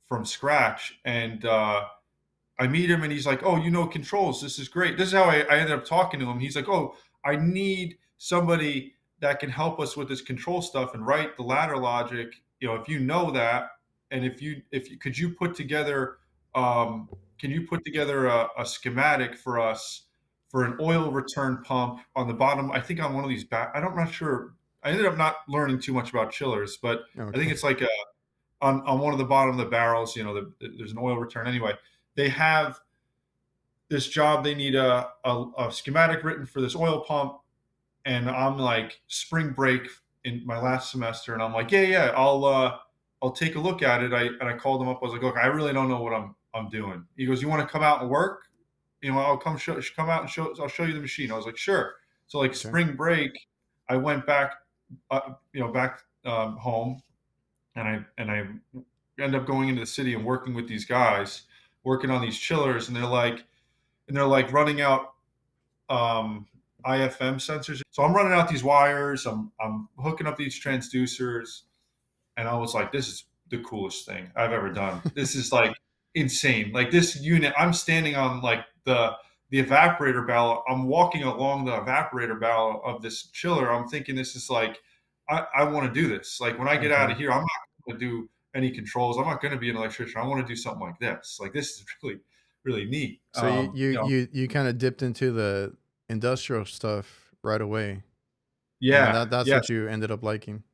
Speaker 1: from scratch. And I meet him, and he's like, "Oh, controls. This is great." This is how I ended up talking to him. He's like, "Oh, I need somebody that can help us with this control stuff and write the ladder logic. If you know that, and if you could you put together, um, can you put together a schematic for us for an oil return pump on the bottom? I think on one of these I'm not sure. I ended up not learning too much about chillers, but I think
Speaker 2: Okay.
Speaker 1: it's like on one of the bottom of the barrels. There's an oil return anyway. They have this job. They need a schematic written for this oil pump, and I'm like spring break in my last semester, and I'm like, yeah, I'll take a look at it. I called him up. I was like, look, I really don't know what I'm doing. He goes, you want to come out and work? I'll come out and I'll show you the machine. I was like, sure. So like
Speaker 2: Okay.
Speaker 1: spring break, I went back, back home, and I end up going into the city and working with these guys, working on these chillers, and they're like running out IFM sensors. So I'm running out these wires. I'm hooking up these transducers, and I was like, this is the coolest thing I've ever done. This is like insane. Like this unit, I'm standing on like the evaporator barrel. I'm walking along the evaporator barrel of this chiller. I'm thinking this is like I want to do this. Like when I get out
Speaker 2: Okay.
Speaker 1: of here, I'm not going to do any controls. I'm not going to be an electrician. I want to do something like this. Like this is really really neat.
Speaker 2: So you kind of dipped into the industrial stuff right away, and
Speaker 1: Yeah,
Speaker 2: that's
Speaker 1: yeah.
Speaker 2: what you ended up liking.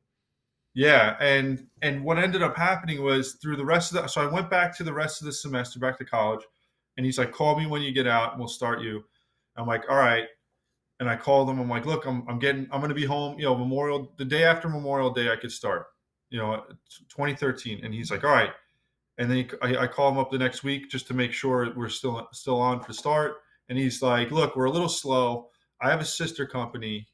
Speaker 1: Yeah, and what ended up happening was through the rest of the so I went back to the rest of the semester back to college, and he's like, call me when you get out and we'll start you. I'm like, all right. And I called him. I'm like, look, I'm gonna be home, the day after Memorial Day I could start, 2013. And he's like, all right. And then I call him up the next week just to make sure we're still on for start. And he's like, look, we're a little slow. I have a sister company.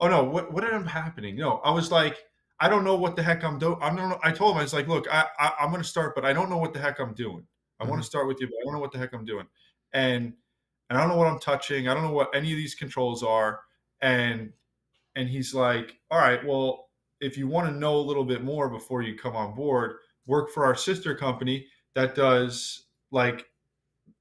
Speaker 1: Oh no, what ended up happening? No, I was like, I don't know what the heck I'm doing. I don't know. I told him, I was like, look, I'm going to start, but I don't know what the heck I'm doing. I want
Speaker 2: Hmm.
Speaker 1: to start with you, but I don't know what the heck I'm doing. And, and I don't know what I'm touching. I don't know what any of these controls are. And, and he's like, all right, well, if you want to know a little bit more before you come on board, work for our sister company that does like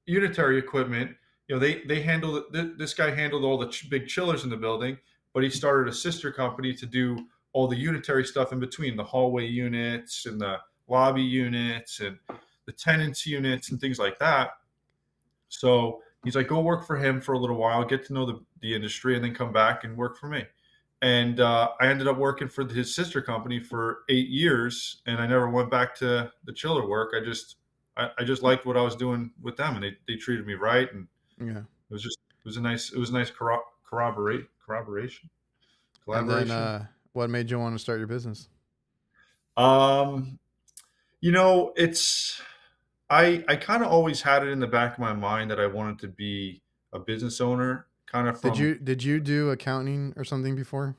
Speaker 1: unitary equipment. You know, they handle this guy handled all the big chillers in the building, but he started a sister company to do all the unitary stuff in between, the hallway units and the lobby units and the tenants units and things like that. So he's like, go work for him for a little while, get to know the industry, and then come back and work for me. And I ended up working for his sister company for 8 years, and I never went back to the chiller work. I just liked what I was doing with them, and they treated me right, and
Speaker 2: Yeah.
Speaker 1: it was a nice
Speaker 2: And then
Speaker 1: collaboration.
Speaker 2: what made you want to start your business?
Speaker 1: Um, you know, it's I kind of always had it in the back of my mind that I wanted to be a business owner, kind of
Speaker 2: Did
Speaker 1: from
Speaker 2: you do accounting or something before?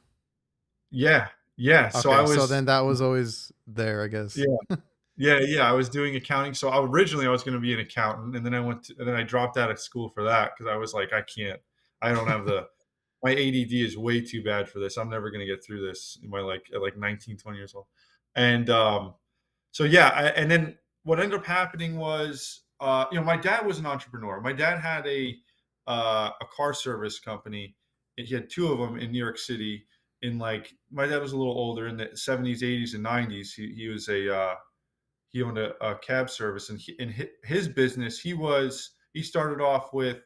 Speaker 1: yeah, yeah. So I
Speaker 2: Okay, so
Speaker 1: was
Speaker 2: then that was always there, I guess.
Speaker 1: yeah. Yeah, yeah, I was doing accounting. So originally I was going to be an accountant, and then and then I dropped out of school for that because I was like, I can't, I don't have my ADD is way too bad for this. I'm never going to get through this in my like at like 19, 20 years old. And so yeah, and then what ended up happening was, my dad was an entrepreneur. My dad had a car service company. He had two of them in New York City. In like, my dad was a little older in the 70s, 80s, and 90s. He was he owned a cab service, and in his business, he started off with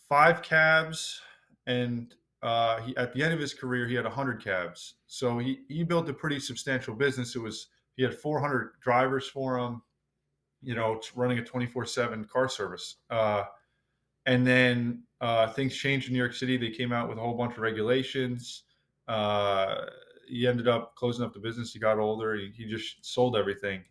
Speaker 1: 5 cabs, and at the end of his career, he had 100 cabs. So he built a pretty substantial business. He had 400 drivers for him. Running a 24/7 car service. And then things changed in New York City. They came out with a whole bunch of regulations. Uh, he ended up closing up the business. He got older. He just sold everything.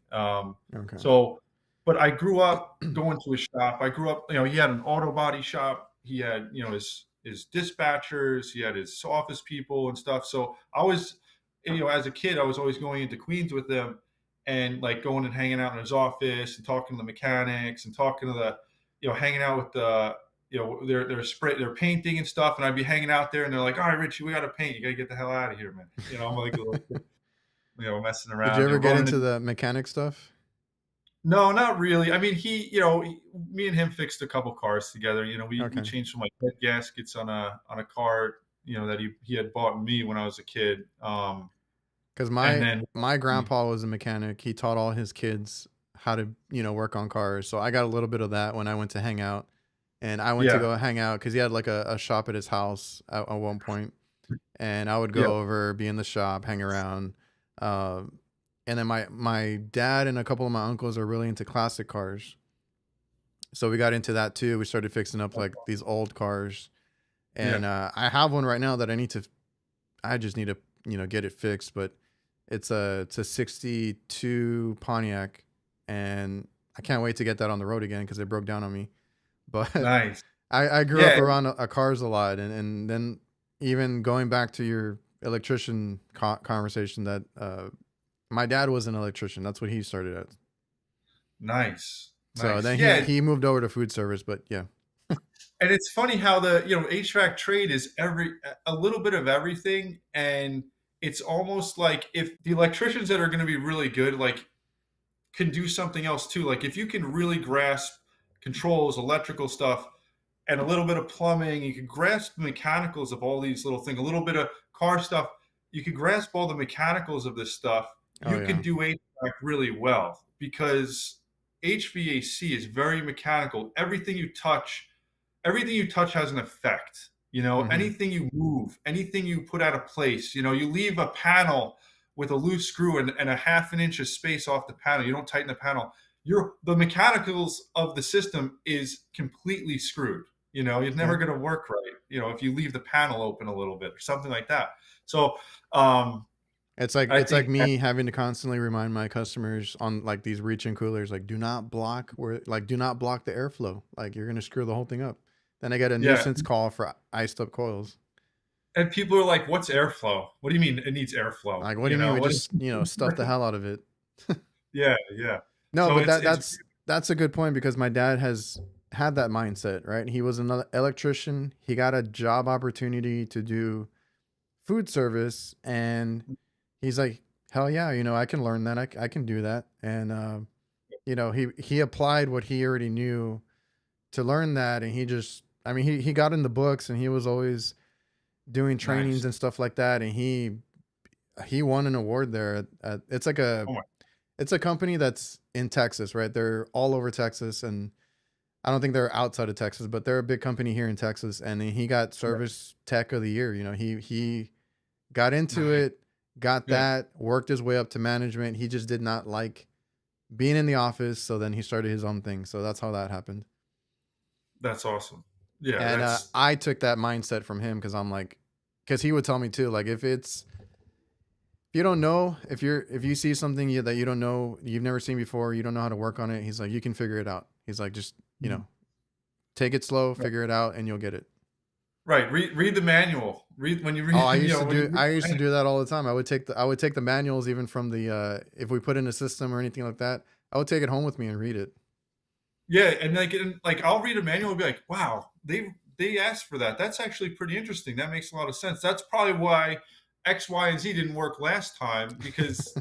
Speaker 2: Okay.
Speaker 1: So, but I grew up going to his shop. I grew up, he had an auto body shop. He had, his dispatchers. He had his office people and stuff. So I was, as a kid, I was always going into Queens with him and like going and hanging out in his office and talking to the mechanics and talking to hanging out with they're painting and stuff, and I'd be hanging out there, and they're like, "All right, Richie, we got to paint. You got to get the hell out of here, man." I'm like a little kid, messing
Speaker 2: Did you
Speaker 1: around.
Speaker 2: ever get
Speaker 1: Running.
Speaker 2: into the mechanic stuff?
Speaker 1: No, not really. I mean, me and him fixed a couple cars together. We
Speaker 2: Okay.
Speaker 1: changed some like head gaskets on a car, that he had bought me when I was a kid.
Speaker 2: Because
Speaker 1: And
Speaker 2: my
Speaker 1: then
Speaker 2: my grandpa was a mechanic. He taught all his kids how to work on cars. So I got a little bit of that when I went to hang out, and I went to
Speaker 1: yeah,
Speaker 2: go hang out because he had like a shop at his house at one point, and I would
Speaker 1: yeah,
Speaker 2: go over, be in the shop, hang around. Um, and then my dad and a couple of my uncles are really into classic cars, so we got into that too. We started fixing up like these old cars,
Speaker 1: yeah.
Speaker 2: and I have one right now that I just need to get it fixed, but it's a 62 Pontiac, and I can't wait to get that on the road again because it broke down on me. But
Speaker 1: Nice.
Speaker 2: I grew up
Speaker 1: Yeah,
Speaker 2: around cars a lot, and then even going back to your electrician conversation, that my dad was an electrician. That's what he started at.
Speaker 1: nice,
Speaker 2: So
Speaker 1: nice.
Speaker 2: then he
Speaker 1: Yeah,
Speaker 2: he moved over to food service, but yeah.
Speaker 1: and it's funny how the HVAC trade is a little bit of everything, and it's almost like if the electricians that are going to be really good like can do something else too. Like if you can really grasp controls, electrical stuff, and a little bit of plumbing, you can grasp the mechanicals of all these little things. A little bit of car stuff, you can grasp all the mechanicals of this stuff.
Speaker 2: Oh
Speaker 1: You
Speaker 2: yeah.
Speaker 1: can do HVAC really well because HVAC is very mechanical. Everything you touch has an effect.
Speaker 2: Hmm.
Speaker 1: Anything you move, anything you put out of place, you leave a panel with a loose screw and a half an inch of space off the panel. You don't tighten the panel. The mechanicals of the system is completely screwed. It's
Speaker 2: Yeah.
Speaker 1: never going to work right. If you leave the panel open a little bit or something like that. So, um, I
Speaker 2: It's like
Speaker 1: think,
Speaker 2: me having to constantly remind my customers on like these reach-in coolers, like do not block the airflow. Like you're gonna screw the whole thing up. Then I get a
Speaker 1: yeah,
Speaker 2: nuisance call for iced up coils.
Speaker 1: And people are like, "What's airflow? What do you mean it needs airflow?"
Speaker 2: Like, what do you
Speaker 1: You
Speaker 2: mean
Speaker 1: know
Speaker 2: we
Speaker 1: what?
Speaker 2: just, stuff the hell out of it?
Speaker 1: Yeah, yeah.
Speaker 2: No,
Speaker 1: So
Speaker 2: but
Speaker 1: it's
Speaker 2: that's a good point because my dad has had that mindset, right? He was an electrician. He got a job opportunity to do food service, and he's like, hell yeah, I can learn that. I can do that. And he applied what he already knew to learn that, and he just, I mean, he got in the books, and he was always doing
Speaker 1: nice.
Speaker 2: trainings and stuff like that, and he won an award there. It's like
Speaker 1: Oh my,
Speaker 2: it's a company that's in Texas, right? They're all over Texas, and I don't think they're outside of Texas, but they're a big company here in Texas. And he got
Speaker 1: yeah,
Speaker 2: Service Tech of the Year. He got into
Speaker 1: nice.
Speaker 2: it, got
Speaker 1: Yeah,
Speaker 2: that, worked his way up to management. He just did not like being in the office, so then he started his own thing. So that's how that happened.
Speaker 1: that's awesome. Yeah,
Speaker 2: And
Speaker 1: that's
Speaker 2: I took that mindset from him because I'm like, because he would tell me too, like if you don't know, if you see something that you don't know, you've never seen before, you don't know how to work on it, he's like, you can figure it out. He's like, just
Speaker 1: mhm.
Speaker 2: take it slow,
Speaker 1: Right.
Speaker 2: figure it out, and you'll get it.
Speaker 1: Right. Read the manual. Read when you
Speaker 2: Oh,
Speaker 1: read. You know when you read
Speaker 2: I
Speaker 1: the
Speaker 2: used to
Speaker 1: manual.
Speaker 2: do that all the time. I would take the manuals even from the if we put in a system or anything like that, I would take it home with me and read it.
Speaker 1: Yeah, and I'll read a manual and be like, wow, they asked for that. That's actually pretty interesting. That makes a lot of sense. That's probably why X, Y, and Z didn't work last time because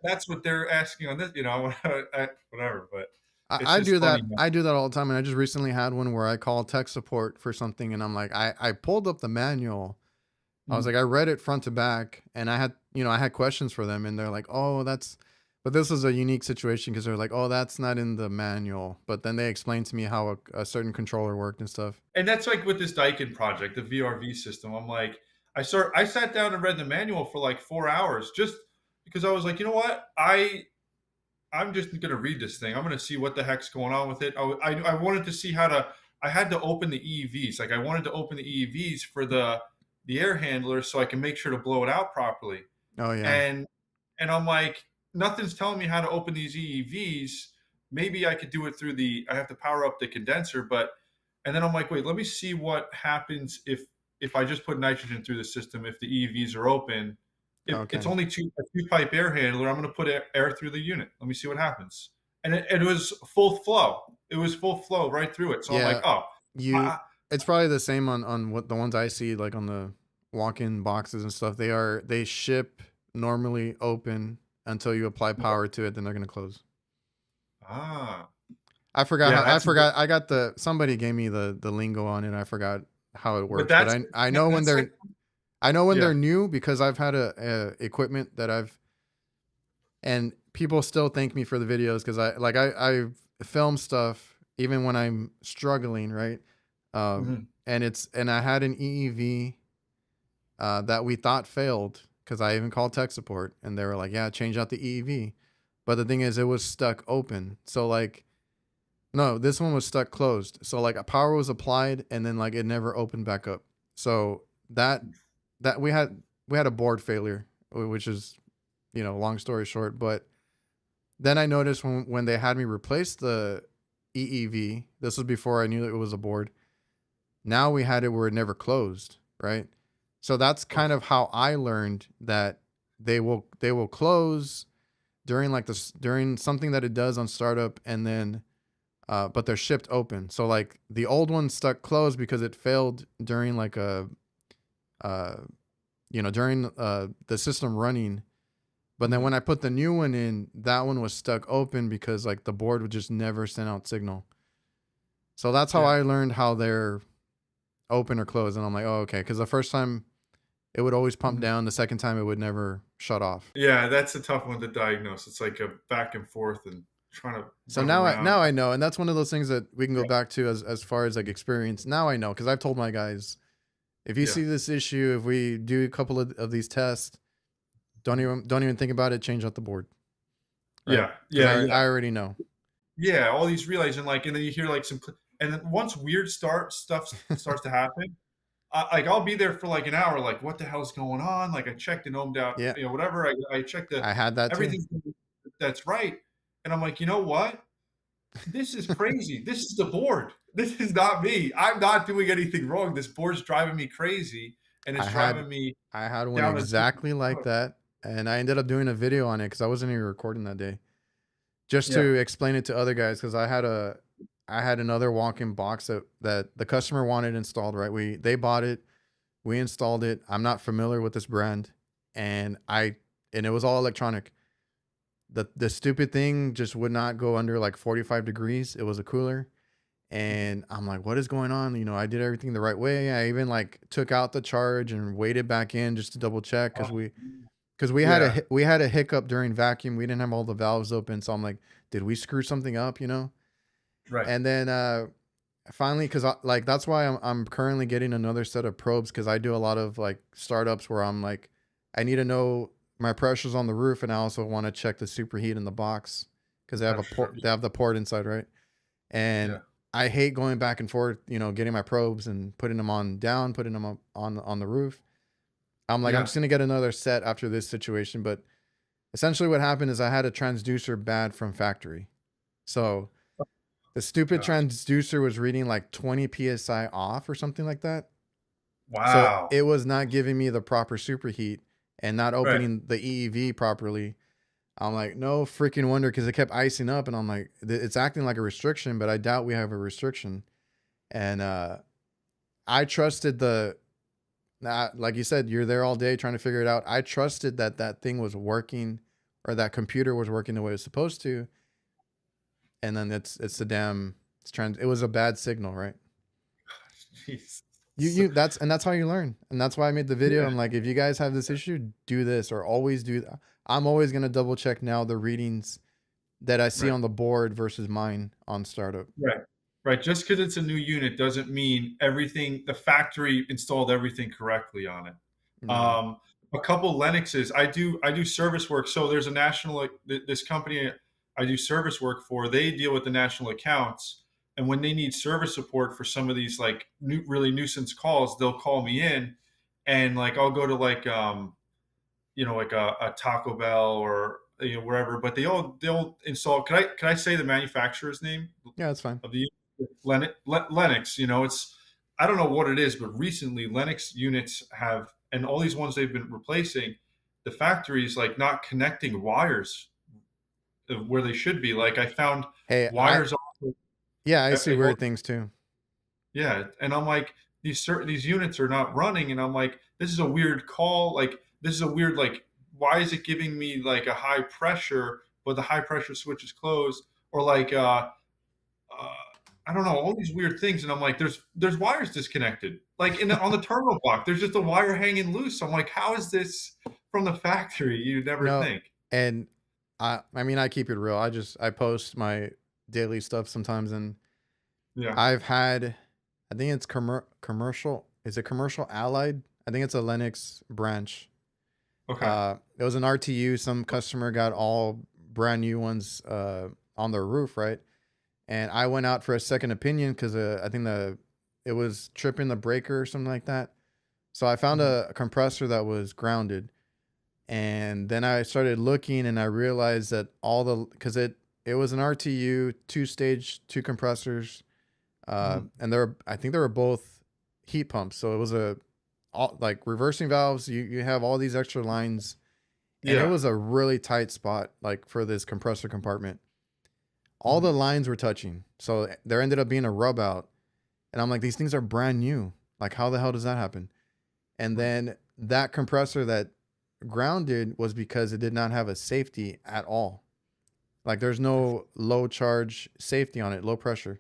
Speaker 1: that's what they're asking on this. Whatever. But it's
Speaker 2: I
Speaker 1: just
Speaker 2: do
Speaker 1: funny.
Speaker 2: that. I do that all the time, and I just recently had one where I called tech support for something, and I'm like, I pulled up the manual. I was
Speaker 1: Mhm.
Speaker 2: like, I read it front to back, and I had questions for them, and they're like, oh, but this is a unique situation because they're like, oh, that's not in the manual. But then they explained to me how a certain controller worked and stuff.
Speaker 1: And that's like with this Daikin project, the VRV system. I'm like, I sat down and read the manual for like 4 hours just because I was like, you know what, I'm just going to read this thing. I'm going to see what the heck's going on with it. I wanted to see how to. I had to open the EEVs. Like I wanted to open the EEVs for the air handler so I can make sure to blow it out properly.
Speaker 2: Oh yeah,
Speaker 1: And I'm like, nothing's telling me how to open these EEVs. Maybe I could do it through the. I have to power up the condenser, but and then I'm like, wait, let me see what happens if I just put nitrogen through the system. If the EEVs are open, it's
Speaker 2: okay,
Speaker 1: only a two pipe air handler. I'm going to put air through the unit. Let me see what happens. And it was full flow. It was full flow right through it. So I'm like,
Speaker 2: yeah.
Speaker 1: oh,
Speaker 2: You,
Speaker 1: I,
Speaker 2: it's probably the same on what the ones I see like on the walk-in boxes and stuff. They ship normally open until you apply power to it, then they're gonna close.
Speaker 1: ah,
Speaker 2: I
Speaker 1: yeah, that's
Speaker 2: forgot I got somebody gave me the lingo on it. I forgot how it
Speaker 1: but
Speaker 2: works, but I know when
Speaker 1: that's like
Speaker 2: they're
Speaker 1: yeah.
Speaker 2: new because I've had a equipment that I've and people still thank me for the videos because I film stuff even when I'm struggling, right?
Speaker 1: Mhm.
Speaker 2: And I had an EEV that we thought failed because I even called tech support and they were like, yeah, change out the EEV. But the thing is, it was stuck open. So like, no, this one was stuck closed. So like a power was applied and then like it never opened back up. So that we had a board failure, which is long story short. But then I noticed when they had me replace the EEV, this was before I knew it was a board. Now we had it where it never closed, right? So that's kind
Speaker 1: Oof.
Speaker 2: of how I learned that they will close during like this during something that it does on startup, and then but they're shipped open. So like the old one stuck closed because it failed during like a uh during the system running. But then
Speaker 1: Mhm.
Speaker 2: when I put the new one in, that one was stuck open because like the board would just never send out signal. So that's how
Speaker 1: Yeah.
Speaker 2: I learned how they're open or close. And I'm like, oh, okay. Because the first time it would always pump
Speaker 1: Mhm.
Speaker 2: down. The second time it would never shut off.
Speaker 1: Yeah, that's a tough one to diagnose. It's like a back and forth and trying to
Speaker 2: So
Speaker 1: run around.
Speaker 2: now I know, and that's one of those things that we can go
Speaker 1: Yeah,
Speaker 2: back to as far as like experience. Now I know because I've told my guys, if you
Speaker 1: yeah,
Speaker 2: see this issue, if we do a couple of these tests, don't even think about it. Change out the board, right?
Speaker 1: yeah,
Speaker 2: Because
Speaker 1: yeah, yeah,
Speaker 2: I already know.
Speaker 1: yeah. All these relays and then you hear like and then once weird stuff starts to happen, like I'll be there for like an hour. Like, what the hell's going on? Like, I checked and ohmed out,
Speaker 2: Yeah,
Speaker 1: whatever. I checked
Speaker 2: I had that too.
Speaker 1: everything that's right, and I'm like, you know what? This is crazy. This is the board. This is not me. I'm not doing anything wrong. This board's driving me crazy. and
Speaker 2: I
Speaker 1: it's
Speaker 2: had
Speaker 1: driving me
Speaker 2: I had one
Speaker 1: down a different
Speaker 2: exactly like
Speaker 1: road.
Speaker 2: that, and I ended up doing a video on it because I wasn't even recording that day, just
Speaker 1: Yeah.
Speaker 2: to explain it to other guys. Because I had another walk-in box that the customer wanted installed. Right, they bought it, we installed it. I'm not familiar with this brand, and it was all electronic. The stupid thing just would not go under like 45 degrees. It was a cooler. And I'm like, what is going on? You know, I did everything the right way. I even like took out the charge and waited back in just to double check
Speaker 1: Oh,
Speaker 2: because
Speaker 1: yeah.
Speaker 2: we had a hiccup during vacuum. We didn't have all the valves open, so I'm like, did we screw something up? You know?
Speaker 1: Right.
Speaker 2: And then finally, because like that's why I'm currently getting another set of probes because I do a lot of like startups where I'm like, I need to know my pressures on the roof, and I also want to check the superheat in the box because they have a
Speaker 1: That's true.
Speaker 2: port. They have the port inside, right? And
Speaker 1: Yeah.
Speaker 2: I hate going back and forth, you know, getting my probes and putting them on down, putting them up on the roof. I'm like, I'm
Speaker 1: Yeah.
Speaker 2: just gonna get another set after this situation. But essentially, what happened is I had a transducer bad from factory, so the stupid
Speaker 1: Gosh.
Speaker 2: transducer was reading like 20 psi off or something like that. So
Speaker 1: Wow.
Speaker 2: it was not giving me the proper superheat and not
Speaker 1: Right.
Speaker 2: opening the EEV properly. I'm like, no freaking wonder, because it kept icing up, and I'm like, it's acting like a restriction, but I doubt we have a restriction. And I trusted like you said, you're there all day trying to figure it out. I trusted that that thing was working, or that computer was working the way it's supposed to. And then it's the damn, it was a bad signal, right?
Speaker 1: Jeez.
Speaker 2: That's how you learn. And that's why I made the video.
Speaker 1: Yeah.
Speaker 2: I'm like, if you guys have this issue, do this, or always do that. I'm always going to double check now the readings that I see
Speaker 1: Right.
Speaker 2: on the board versus mine on startup.
Speaker 1: Right. Right. Just because it's a new unit doesn't mean everything, the factory installed everything correctly on it.
Speaker 2: No.
Speaker 1: A couple Linuxes, I do service work. So there's a national, like this company I do service work for, they deal with the national accounts. And when they need service support for some of these like really nuisance calls, they'll call me in, and like I'll go to like like a Taco Bell or wherever, but they'll install. Can I say the manufacturer's name
Speaker 2: Yeah, that's fine.
Speaker 1: of the Lennox? It's, I don't know what it is, but recently Lennox units have, and all these ones they've been replacing, the factories like not connecting wires where they should be. Like I found
Speaker 2: Hey,
Speaker 1: wires.
Speaker 2: yeah, I see weird things too.
Speaker 1: Yeah, and I'm like, these units are not running, and I'm like, this is a weird call. Like this is a weird, like, why is it giving me like a high pressure, but the high pressure switch is closed, or like uh I don't know, all these weird things, and I'm like, there's wires disconnected, like on the terminal block. There's just a wire hanging loose. I'm like, how is this from the factory? You'd never
Speaker 2: No,
Speaker 1: think.
Speaker 2: and I mean, I keep it real. I post my daily stuff sometimes, and
Speaker 1: Yeah.
Speaker 2: I've had, I think it's commercial. Is it commercial allied? I think it's a Linux branch.
Speaker 1: Okay.
Speaker 2: It was an RTU. Some customer got all brand new ones on their roof, right? And I went out for a second opinion because I think it was tripping the breaker or something like that. So I found
Speaker 1: Mhm.
Speaker 2: a compressor that was grounded, and then I started looking, and I realized that because it was an RTU, two stage, two compressors,
Speaker 1: Mhm.
Speaker 2: and I think they were both heat pumps. So it was like reversing valves. You have all these extra lines, and it
Speaker 1: Yeah.
Speaker 2: was a really tight spot, like for this compressor compartment. All
Speaker 1: Mhm.
Speaker 2: the lines were touching, so there ended up being a rub out, and I'm like, these things are brand new. Like, how the hell does that happen? And
Speaker 1: Right.
Speaker 2: then that compressor that grounded was because it did not have a safety at all. Like, there's no low charge safety on it, low pressure.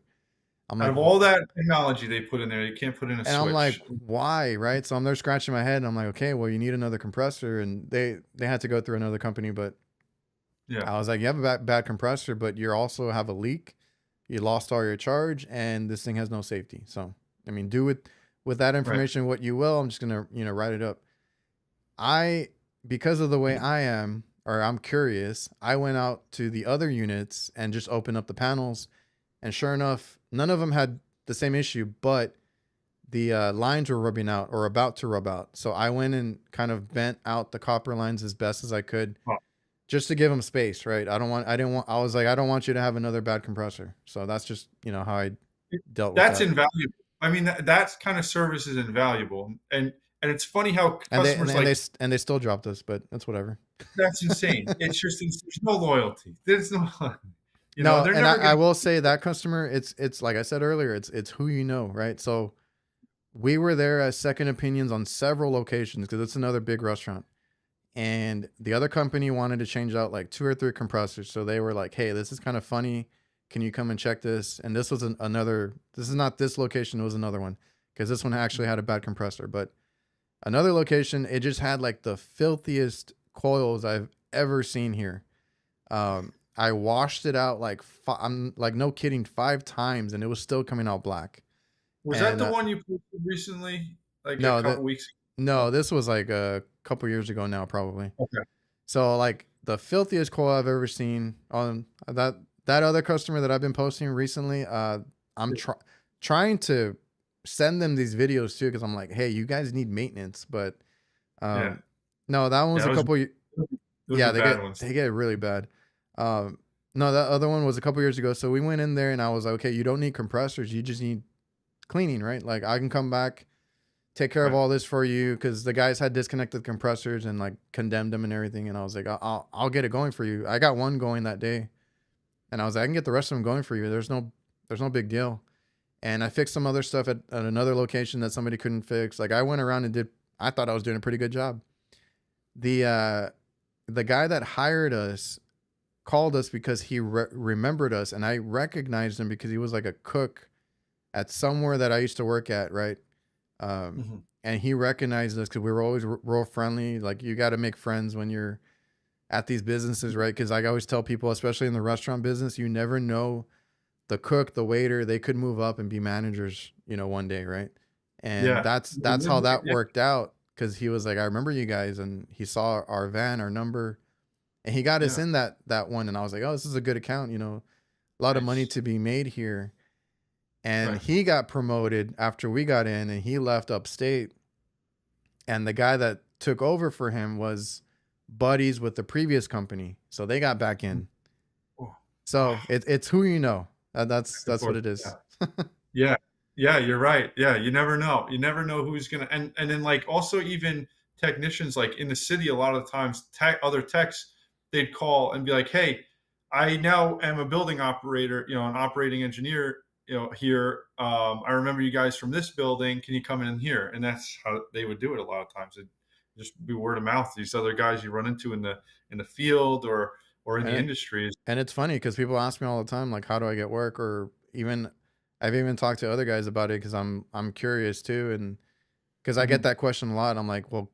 Speaker 2: I'm
Speaker 1: Out
Speaker 2: like,
Speaker 1: of all that technology they put in there, you can't put in a
Speaker 2: and I'm like,
Speaker 1: switch.
Speaker 2: why, right? So I'm there scratching my head, and I'm like, okay, well, you need another compressor, and they had to go through another company, but
Speaker 1: Yeah.
Speaker 2: I was like, you have a bad compressor, but you also have a leak. You lost all your charge, and this thing has no safety. So, I mean, do with that
Speaker 1: Right.
Speaker 2: information what you will. I'm just gonna write it up. I Because of the way I am, or I'm curious, I went out to the other units and just opened up the panels, and sure enough, none of them had the same issue, but the lines were rubbing out or about to rub out. So I went and kind of bent out the copper lines as best as I could,
Speaker 1: Oh,
Speaker 2: just to give them space, right? I didn't want, I was like, I don't want you to have another bad compressor. So that's just, how I dealt with
Speaker 1: that's
Speaker 2: that.
Speaker 1: invaluable. I mean, that kind of service is invaluable, and And it's funny how
Speaker 2: And they
Speaker 1: customers like,
Speaker 2: and they still dropped us, but that's whatever.
Speaker 1: that's insane. It's just, there's no loyalty. There's no,
Speaker 2: No,
Speaker 1: they're
Speaker 2: and
Speaker 1: never
Speaker 2: I
Speaker 1: going
Speaker 2: will say that customer, it's like I said earlier, it's who you know, right? So we were there as second opinions on several locations because it's another big restaurant. And the other company wanted to change out like 2 or 3 compressors. So they were like, "Hey, this is kind of funny. Can you come and check this?" And this was another. This is not this location. It was another one because this one actually had a bad compressor. But another location, it just had like the filthiest coils I've ever seen here. I washed it out like I'm like no kidding 5 times, and it was still coming out black.
Speaker 1: Was that
Speaker 2: And
Speaker 1: the one you posted recently, like a
Speaker 2: no,
Speaker 1: couple weeks ago?
Speaker 2: no, this was like a couple years ago now, probably.
Speaker 1: Okay.
Speaker 2: So like the filthiest coil I've ever seen on that other customer that I've been posting recently. I'm trying to send them these videos too because I'm like, hey, you guys need maintenance, but
Speaker 1: Yeah.
Speaker 2: um, no, that one was
Speaker 1: Yeah.
Speaker 2: a couple.
Speaker 1: Those
Speaker 2: Yeah,
Speaker 1: are bad ones.
Speaker 2: they get really bad. Um, no, that other one was a couple years ago. So we went in there and I was like, okay, you don't need compressors, you just need cleaning, right? Like I can come back, take care of
Speaker 1: Right.
Speaker 2: all this for you because the guys had disconnected compressors and like condemned them and everything. And I was like, I'll get it going for you. I got one going that day, and I was like, I can get the rest of them going for you. There's no big deal. And I fixed some other stuff at another location that somebody couldn't fix. Like I went around and did. I thought I was doing a pretty good job. The guy that hired us called us because he remembered us, and I recognized him because he was like a cook at somewhere that I used to work at, right? Um,
Speaker 1: Mhm.
Speaker 2: and he recognized us because we were always real friendly. Like you got to make friends when you're at these businesses, right? Because I always tell people, especially in the restaurant business, you never know the cook, the waiter, they could move up and be managers, one day, right? And
Speaker 1: Yeah.
Speaker 2: that's how that worked out because he was like, I remember you guys, and he saw our van, our number, and he got us
Speaker 1: Yeah.
Speaker 2: in that one. And I was like, oh, this is a good account, a lot of money
Speaker 1: Nice.
Speaker 2: to be made here. And
Speaker 1: Right.
Speaker 2: he got promoted after we got in, and he left upstate. And the guy that took over for him was buddies with the previous company, so they got back in.
Speaker 1: Oh,
Speaker 2: So
Speaker 1: oh,
Speaker 2: it's who you know. That's what it
Speaker 1: yeah.
Speaker 2: is.
Speaker 1: Yeah. Yeah, you're right. Yeah, you never know. You never know who's gonna, and then like also even technicians like in the city a lot of the times other techs, they'd call and be like, "Hey, I now am a building operator, an operating engineer, here. I remember you guys from this building. Can you come in here?" And that's how they would do it a lot of times. It'd just be word of mouth. These other guys you run into in the field or in
Speaker 2: And
Speaker 1: the
Speaker 2: it,
Speaker 1: industries.
Speaker 2: and it's funny because people ask me all the time, like, how do I get work? Or even I've even talked to other guys about it because I'm curious too, and because I get
Speaker 1: Mhm.
Speaker 2: that question a lot. I'm like, well,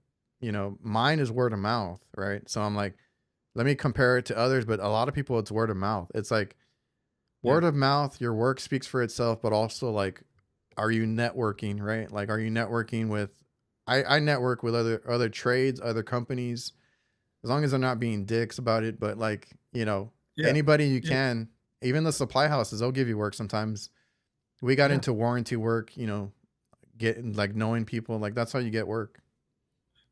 Speaker 2: mine is word of mouth, right? So I'm like, let me compare it to others, but a lot of people it's word of mouth. It's like
Speaker 1: Yeah.
Speaker 2: word of mouth, your work speaks for itself, but also like, are you networking, right? Like, are you networking with? I network with other trades, other companies, as long as they're not being dicks about it. But like,
Speaker 1: Yeah.
Speaker 2: anybody you
Speaker 1: Yeah.
Speaker 2: can, even the supply houses, they'll give you work sometimes. We got
Speaker 1: Yeah.
Speaker 2: into warranty work, getting like knowing people, like that's how you get work.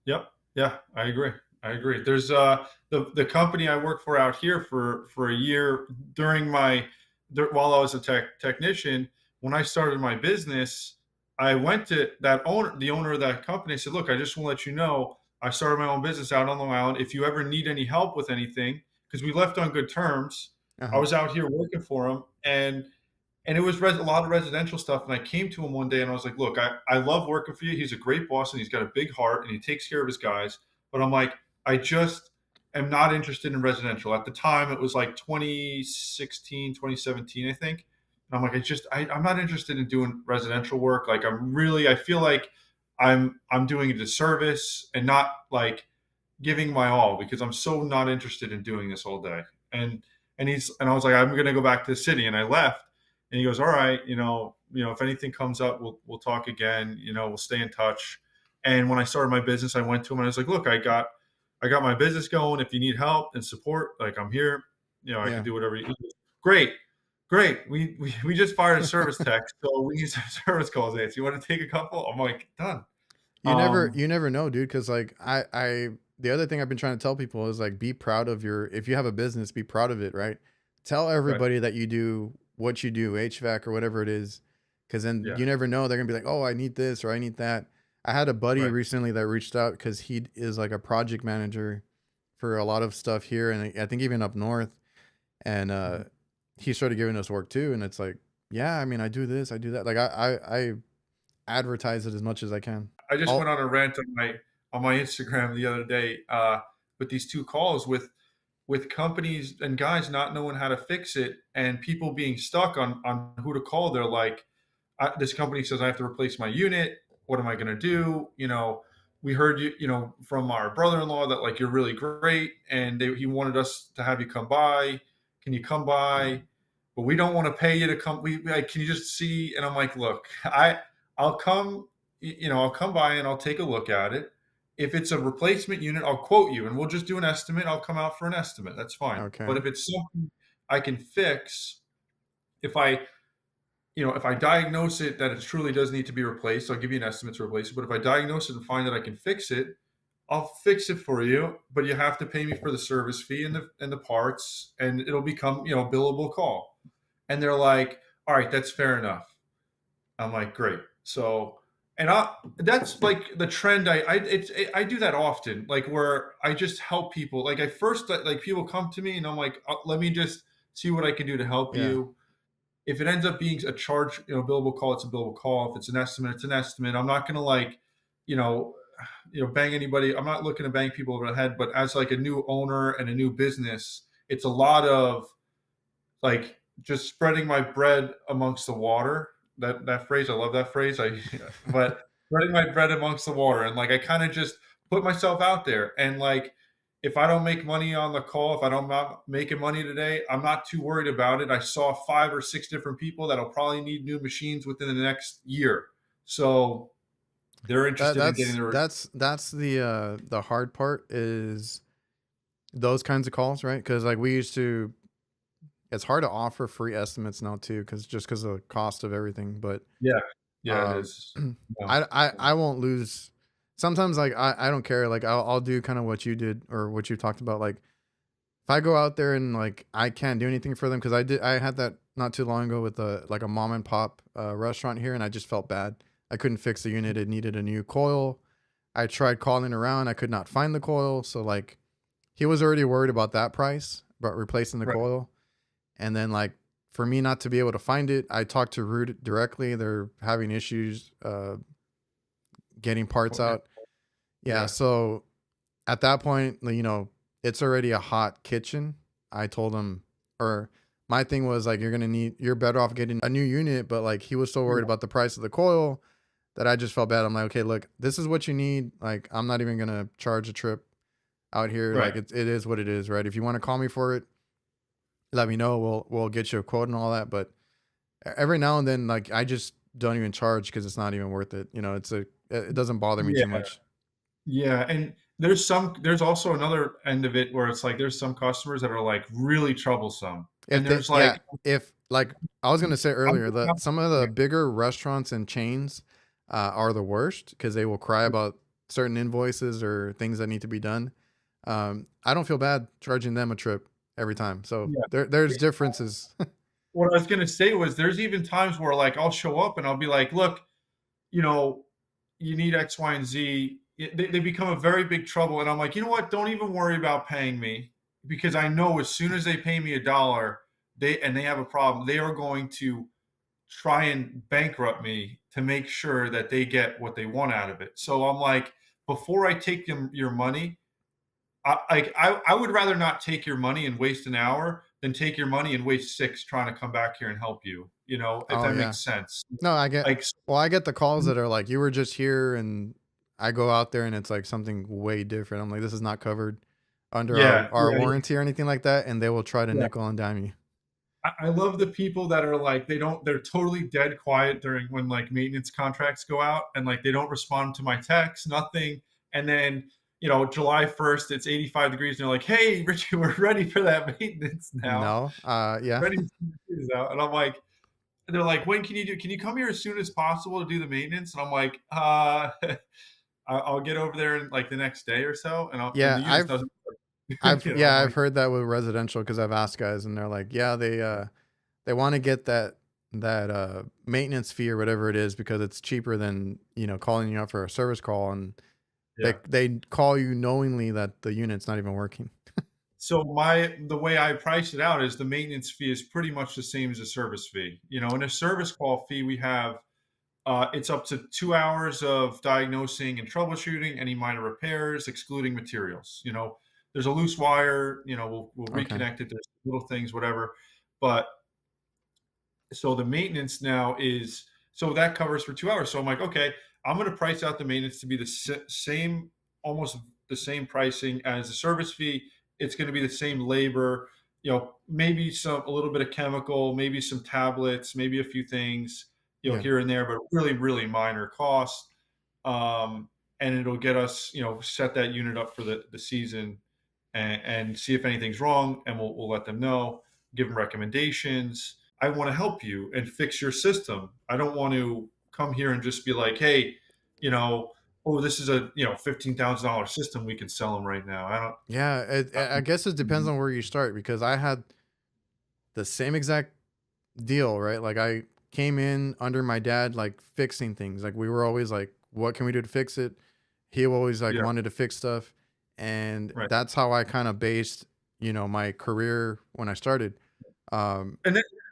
Speaker 1: Yep. Yeah, I agree. I agree. There's the company I worked for out here for a year during while I was a technician. When I started my business, I went to the owner of that company. I said, "Look, I just want to let you know I started my own business out on Long Island. If you ever need any help with anything, because we left on good terms,
Speaker 2: Uh
Speaker 1: I
Speaker 2: huh.
Speaker 1: was out here working for him, and it was a lot of residential stuff. And I came to him one day and I was like, "Look, I love working for you. He's a great boss and he's got a big heart and he takes care of his guys. But I'm like, I just am not interested in residential." At the time, it was like 2016, 2017, I think. And I'm like, I'm not interested in doing residential work. Like, I feel like I'm doing a disservice and not like giving my all because I'm so not interested in doing this all day. And and I was like, I'm going to go back to the city, and I left. And he goes, "All right, if anything comes up, we'll talk again. We'll stay in touch." And when I started my business, I went to him and I was like, "Look, I got my business going. If you need help and support, like I'm here. I can
Speaker 2: Yeah.
Speaker 1: do whatever you." Great, great. We just fired a service tech, so we need some service calls. So you want to take a couple? I'm like, done. Um,
Speaker 2: You never know, dude. Cause like the other thing I've been trying to tell people is like, be proud of if you have a business, be proud of it, right? Tell
Speaker 1: right.
Speaker 2: everybody that you do what you do, HVAC or whatever it is. Cause then
Speaker 1: Yeah.
Speaker 2: you never know. They're going to be like, oh, I need this or I need that. I had a buddy
Speaker 1: Right.
Speaker 2: recently that reached out because he is like a project manager for a lot of stuff here, and I think even up north. And
Speaker 1: Mhm.
Speaker 2: he started giving us work too, and it's like, yeah, I mean, I do this, I do that. Like I advertise it as much as I can.
Speaker 1: I just went
Speaker 2: All
Speaker 1: on a rant on my Instagram the other day with these two calls with companies and guys not knowing how to fix it and people being stuck on who to call. They're like, this company says I have to replace my unit. What am I going to do? We heard from our brother-in-law that like you're really great, and he wanted us to have you come by. Can you come by? But we don't want to pay you to come. Like, can you just see? And I'm like, look, I'll come. I'll come by and I'll take a look at it. If it's a replacement unit, I'll quote you, and we'll just do an estimate. I'll come out for an estimate. That's fine. But
Speaker 2: okay,
Speaker 1: if it's something I can fix, if I if I diagnose it that it truly does need to be replaced, I'll give you an estimate to replace it. But if I diagnose it and find that I can fix it, I'll fix it for you. But you have to pay me for the service fee and the parts, and it'll become a billable call. And they're like, all right, that's fair enough. I'm like, great. So, and that's like the trend. I do that often, like where I just help people. Like I first like people come to me and I'm like, let me just see what I can do to help
Speaker 2: yeah.
Speaker 1: you. If it ends up being a charge, billable call, it's a billable call. If it's an estimate, it's an estimate. I'm not going to like, you know, bang anybody. I'm not looking to bang people over the head, but as like a new owner and a new business, it's a lot of like just spreading my bread amongst the water. That phrase, I love that phrase. But spreading my bread amongst the water, and like I kind of just put myself out there, and like if I don't make money on the call, if I don't not making money today, I'm not too worried about it. I saw 5 or 6 different people that'll probably need new machines within the next year, so they're
Speaker 2: That
Speaker 1: interested in getting
Speaker 2: that's
Speaker 1: their
Speaker 2: that's that's the hard part is those kinds of calls, right? Because like we used to, it's hard to offer free estimates now too, because of the cost of everything. But
Speaker 1: yeah, yeah, it
Speaker 2: um,
Speaker 1: is. No.
Speaker 2: I won't lose. Sometimes like I don't care. Like I'll do kind of what you did or what you talked about. Like if I go out there and like I can't do anything for them because I had that not too long ago with a mom and pop restaurant here, and I just felt bad. I couldn't fix the unit. It needed a new coil. I tried calling around. I could not find the coil. So like he was already worried about that price, about replacing the
Speaker 1: Right.
Speaker 2: coil. And then like for me not to be able to find it, I talked to Root directly. They're having issues getting parts
Speaker 1: Okay.
Speaker 2: out. Yeah,
Speaker 1: Yeah.
Speaker 2: so at that point, it's already a hot kitchen. I told him, or my thing was like, you're better off getting a new unit. But like, he was so worried about the price of the coil that I just felt bad. I'm like, okay, look, this is what you need. Like, I'm not even gonna charge a trip out here.
Speaker 1: Right.
Speaker 2: Like, it is what it is, right? If you want to call me for it, let me know. We'll get you a quote and all that. But every now and then, like, I just don't even charge because it's not even worth it. It doesn't bother me too
Speaker 1: Yeah.
Speaker 2: much.
Speaker 1: Yeah, and there's also another end of it where it's like there's some customers that are like really troublesome. And
Speaker 2: If they,
Speaker 1: there's
Speaker 2: yeah,
Speaker 1: like
Speaker 2: if like I was gonna say
Speaker 1: I'm
Speaker 2: earlier,
Speaker 1: looking
Speaker 2: that
Speaker 1: out
Speaker 2: some of the bigger restaurants and chains are the worst because they will cry about certain invoices or things that need to be done. I don't feel bad charging them a trip every time. So
Speaker 1: yeah.
Speaker 2: there's differences.
Speaker 1: What I was gonna say was there's even times where like I'll show up and I'll be like, look, you know, you need X, Y, and Z. They become a very big trouble. And I'm like, you know what? Don't even worry about paying me because I know as soon as they pay me $1, they have a problem, they are going to try and bankrupt me to make sure that they get what they want out of it. So I'm like, before I take them your money, I would rather not take your money and waste an hour than take your money and waste 6 trying to come back here and help you. If
Speaker 2: Oh
Speaker 1: that
Speaker 2: yeah.
Speaker 1: makes sense.
Speaker 2: No,
Speaker 1: Like,
Speaker 2: I get the calls that are like, you were just here, and I go out there and it's like something way different. I'm like, this is not covered under
Speaker 1: yeah,
Speaker 2: our
Speaker 1: yeah,
Speaker 2: warranty or anything like that, and they will try to
Speaker 1: yeah.
Speaker 2: nickel and dime you.
Speaker 1: I love the people that are like they're totally dead quiet during when like maintenance contracts go out and like they don't respond to my texts, nothing. And then July 1st, it's 85 degrees, and they're like, "Hey, Richie, we're ready for that maintenance now.
Speaker 2: No, yeah.
Speaker 1: Ready to send the keys out." And I'm like, they're like, "When can you do? Can you come here as soon as possible to do the maintenance?" And I'm like, I'll get over there in like the next day or so, and
Speaker 2: Yeah,
Speaker 1: the unit doesn't.
Speaker 2: Yeah,
Speaker 1: I'm
Speaker 2: I've
Speaker 1: like,
Speaker 2: heard that with residential because I've asked guys and they're like, yeah, they want to get maintenance fee or whatever it is because it's cheaper than, calling you up for a service call, and
Speaker 1: Yeah.
Speaker 2: they call you knowingly that the unit's not even working.
Speaker 1: So the way I price it out is the maintenance fee is pretty much the same as a service fee. In a service call fee, we have it's up to 2 hours of diagnosing and troubleshooting any minor repairs, excluding materials. There's a loose wire. We'll
Speaker 2: Okay.
Speaker 1: reconnect it. There's little things, whatever. But so the maintenance now is so that covers for 2 hours. So I'm like, okay, I'm going to price out the maintenance to be the same, almost the same pricing as the service fee. It's going to be the same labor, maybe a little bit of chemical, maybe some tablets, maybe a few things,
Speaker 2: Yeah.
Speaker 1: here and there, but really, really minor costs. And it'll get us, set that unit up for the season and see if anything's wrong. And we'll let them know, give them recommendations. I want to help you and fix your system. I don't want to come here and just be like, hey, oh, this is a $15,000 system. We can sell them right now. I don't.
Speaker 2: Yeah, I guess it depends on where you start because I had the same exact deal, right? Like I came in under my dad, like fixing things. Like we were always like, what can we do to fix it? He always like
Speaker 1: Yeah,
Speaker 2: wanted to fix stuff. And
Speaker 1: right.
Speaker 2: that's how I kind of based, my career when I started.
Speaker 1: And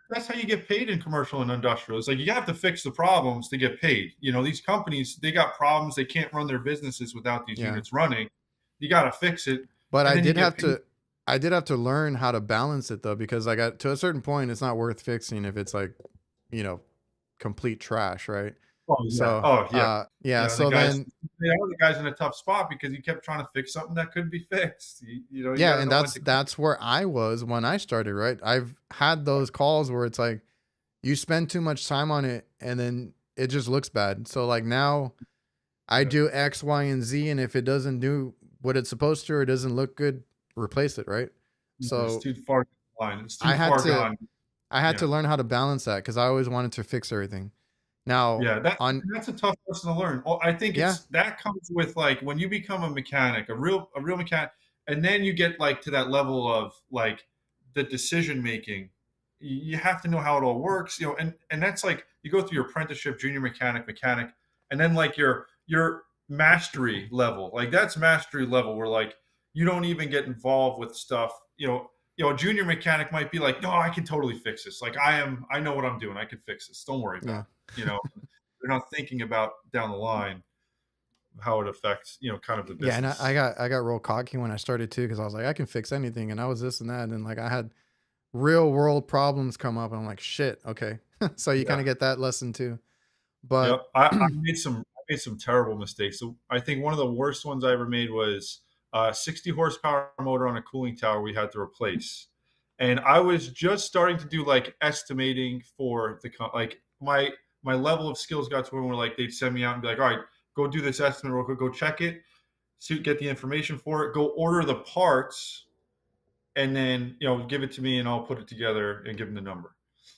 Speaker 1: that's how you get paid in commercial and industrial. It's like you have to fix the problems to get paid. These companies, they got problems. They can't run their businesses without these
Speaker 2: Yeah.
Speaker 1: units running. You got to fix it,
Speaker 2: But
Speaker 1: and then you get paid.
Speaker 2: I did have to learn how to balance it though, because I got to a certain point, it's not worth fixing if it's like, you know, complete trash, right?
Speaker 1: Oh yeah.
Speaker 2: So,
Speaker 1: Oh yeah.
Speaker 2: yeah.
Speaker 1: The
Speaker 2: So
Speaker 1: guys,
Speaker 2: then,
Speaker 1: the guy's in a tough spot because he kept trying to fix something that couldn't be fixed. You got
Speaker 2: yeah,
Speaker 1: to
Speaker 2: and
Speaker 1: know when to.
Speaker 2: that's where I was when I started, right? I've had those calls where it's like you spend too much time on it and then it just looks bad. So like now I do X, Y, and Z, and if it doesn't do what it's supposed to or it doesn't look good, replace it, right?
Speaker 1: It's
Speaker 2: So
Speaker 1: too far gone. It's too
Speaker 2: I had
Speaker 1: far
Speaker 2: to
Speaker 1: gone.
Speaker 2: I had
Speaker 1: Yeah.
Speaker 2: to learn how to balance that because I always wanted to fix everything. Now
Speaker 1: Yeah,
Speaker 2: on
Speaker 1: that's a tough lesson to learn. Well, I think
Speaker 2: yeah,
Speaker 1: that comes with like when you become a mechanic, a real mechanic, and then you get like to that level of like the decision making. You have to know how it all works, and that's like you go through your apprenticeship, junior mechanic, and then like your mastery level. Like that's mastery level where like you don't even get involved with stuff. A junior mechanic might be like, no, I can totally fix this. Like I know what I'm doing. I can fix this. Don't worry about
Speaker 2: yeah.
Speaker 1: it. They're not thinking about down the line how it affects, kind of the
Speaker 2: Yeah, and
Speaker 1: business.
Speaker 2: I got real cocky when I started too because I was like, I can fix anything, and I was this and that, and like I had real world problems come up, and I'm like, shit, okay. So you kind
Speaker 1: Yeah.
Speaker 2: of get that lesson too. But
Speaker 1: Yep. I made some terrible mistakes. So I think one of the worst ones I ever made was a 60 horsepower motor on a cooling tower we had to replace. And I was just starting to do like estimating for like my level of skills got to where like they'd send me out and be like, all right, go do this estimate real quick, go check it, see, get the information for it, go order the parts, and then give it to me and I'll put it together and give them the number.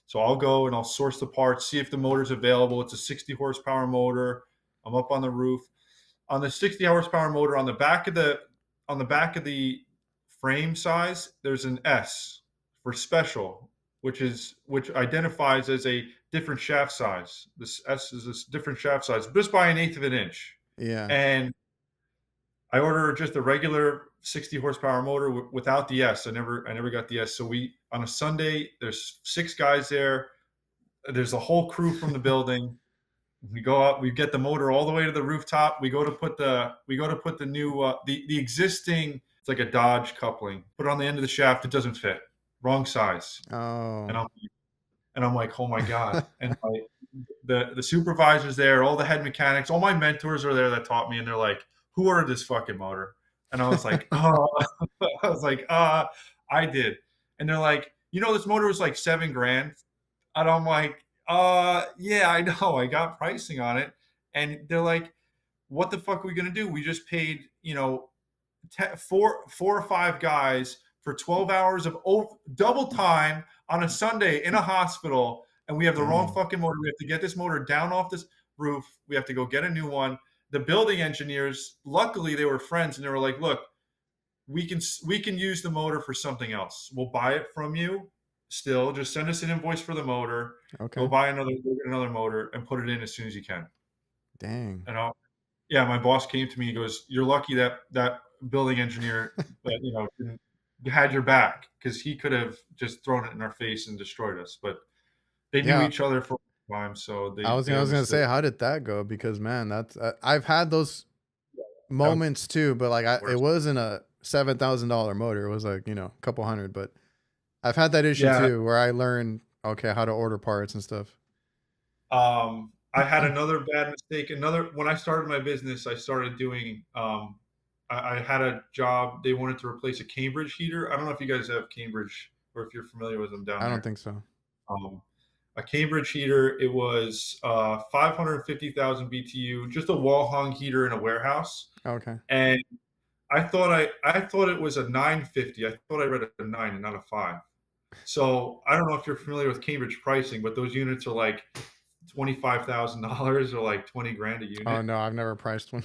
Speaker 1: So I'll go and I'll source the parts, see if the motor's available. It's a 60 horsepower motor. I'm up on the roof. On the 60 horsepower motor, on the back of the frame size, there's an S for special, which identifies as a different shaft size. This S is this different shaft size, just by an eighth of an inch.
Speaker 2: yeah,
Speaker 1: And I ordered just a regular 60 horsepower motor without the S. I never got the S. So we on a Sunday, there's 6 guys there. There's a whole crew from the building. We go out. We get the motor all the way to the rooftop. We go to put the new the existing. It's like a Dodge coupling. Put it on the end of the shaft. It doesn't fit. Wrong size.
Speaker 2: oh,
Speaker 1: And I'm like, oh my god. And the supervisors there, all the head mechanics, all my mentors are there that taught me, and they're like, "Who ordered this fucking motor?" And I was like, "Oh," I was like, I did." And they're like, "This motor was like 7 grand," and I'm like, yeah, I know, I got pricing on it." And they're like, "What the fuck are we gonna do? We just paid, four or five guys for 12 hours of double time on a Sunday in a hospital, and we have the wrong
Speaker 2: dang,
Speaker 1: fucking motor. We have to get this motor down off this roof. We have to go get a new one." The building engineers, luckily, they were friends, and they were like, "Look, we can use the motor for something else. We'll buy it from you, still. Just send us an invoice for the motor. Go
Speaker 2: Okay.
Speaker 1: buy another motor and put it in as soon as you can.
Speaker 2: Dang.
Speaker 1: And yeah, my boss came to me. He goes, "You're lucky that that building engineer that didn't, had your back, because he could have just thrown it in our face and destroyed us." But they knew
Speaker 2: Yeah.
Speaker 1: each other for a long time, so
Speaker 2: I
Speaker 1: they
Speaker 2: was gonna
Speaker 1: understood.
Speaker 2: say, how did that go? Because man, that's I've had those
Speaker 1: That was
Speaker 2: moments too, but like
Speaker 1: the
Speaker 2: it
Speaker 1: worst.
Speaker 2: wasn't a $7,000 motor. It was like a couple hundred. But I've had that issue
Speaker 1: Yeah.
Speaker 2: too, where I learned okay how to order parts and stuff.
Speaker 1: I had another bad mistake. Another When I started my business, I started doing. I had a job. They wanted to replace a Cambridge heater. I don't know if you guys have Cambridge or if you're familiar with them down
Speaker 2: I don't
Speaker 1: there.
Speaker 2: think so.
Speaker 1: Um, a Cambridge heater. It was 550,000 BTU, just a wall hung heater in a warehouse.
Speaker 2: Okay.
Speaker 1: And I thought it was a 950. I thought I read a 9 and not a 5. So I don't know if you're familiar with Cambridge pricing, but those units are like $25,000 or like 20 grand a
Speaker 2: Oh
Speaker 1: unit.
Speaker 2: no, I've never priced one.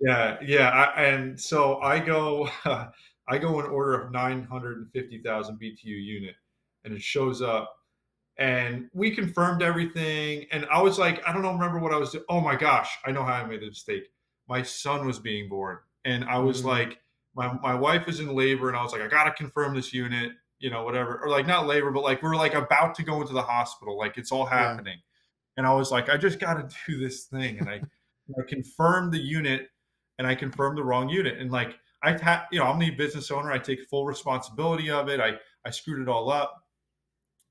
Speaker 1: Yeah, yeah. And so I go, I go and order a 950,000 BTU unit, and it shows up, and we confirmed everything. And I was like, I don't know, remember what I was doing. Oh my gosh, I know how I made the mistake. My son was being born, and I was
Speaker 2: Mm,
Speaker 1: like, my wife was in labor, and I was like, I gotta confirm this unit, whatever, or like not labor, but like we're like about to go into the hospital, like it's all
Speaker 2: yeah.
Speaker 1: happening, and I was like, I just gotta do this thing, and I confirmed the unit, and I confirmed the wrong unit, and like I'm the business owner, I take full responsibility of it. I screwed it all up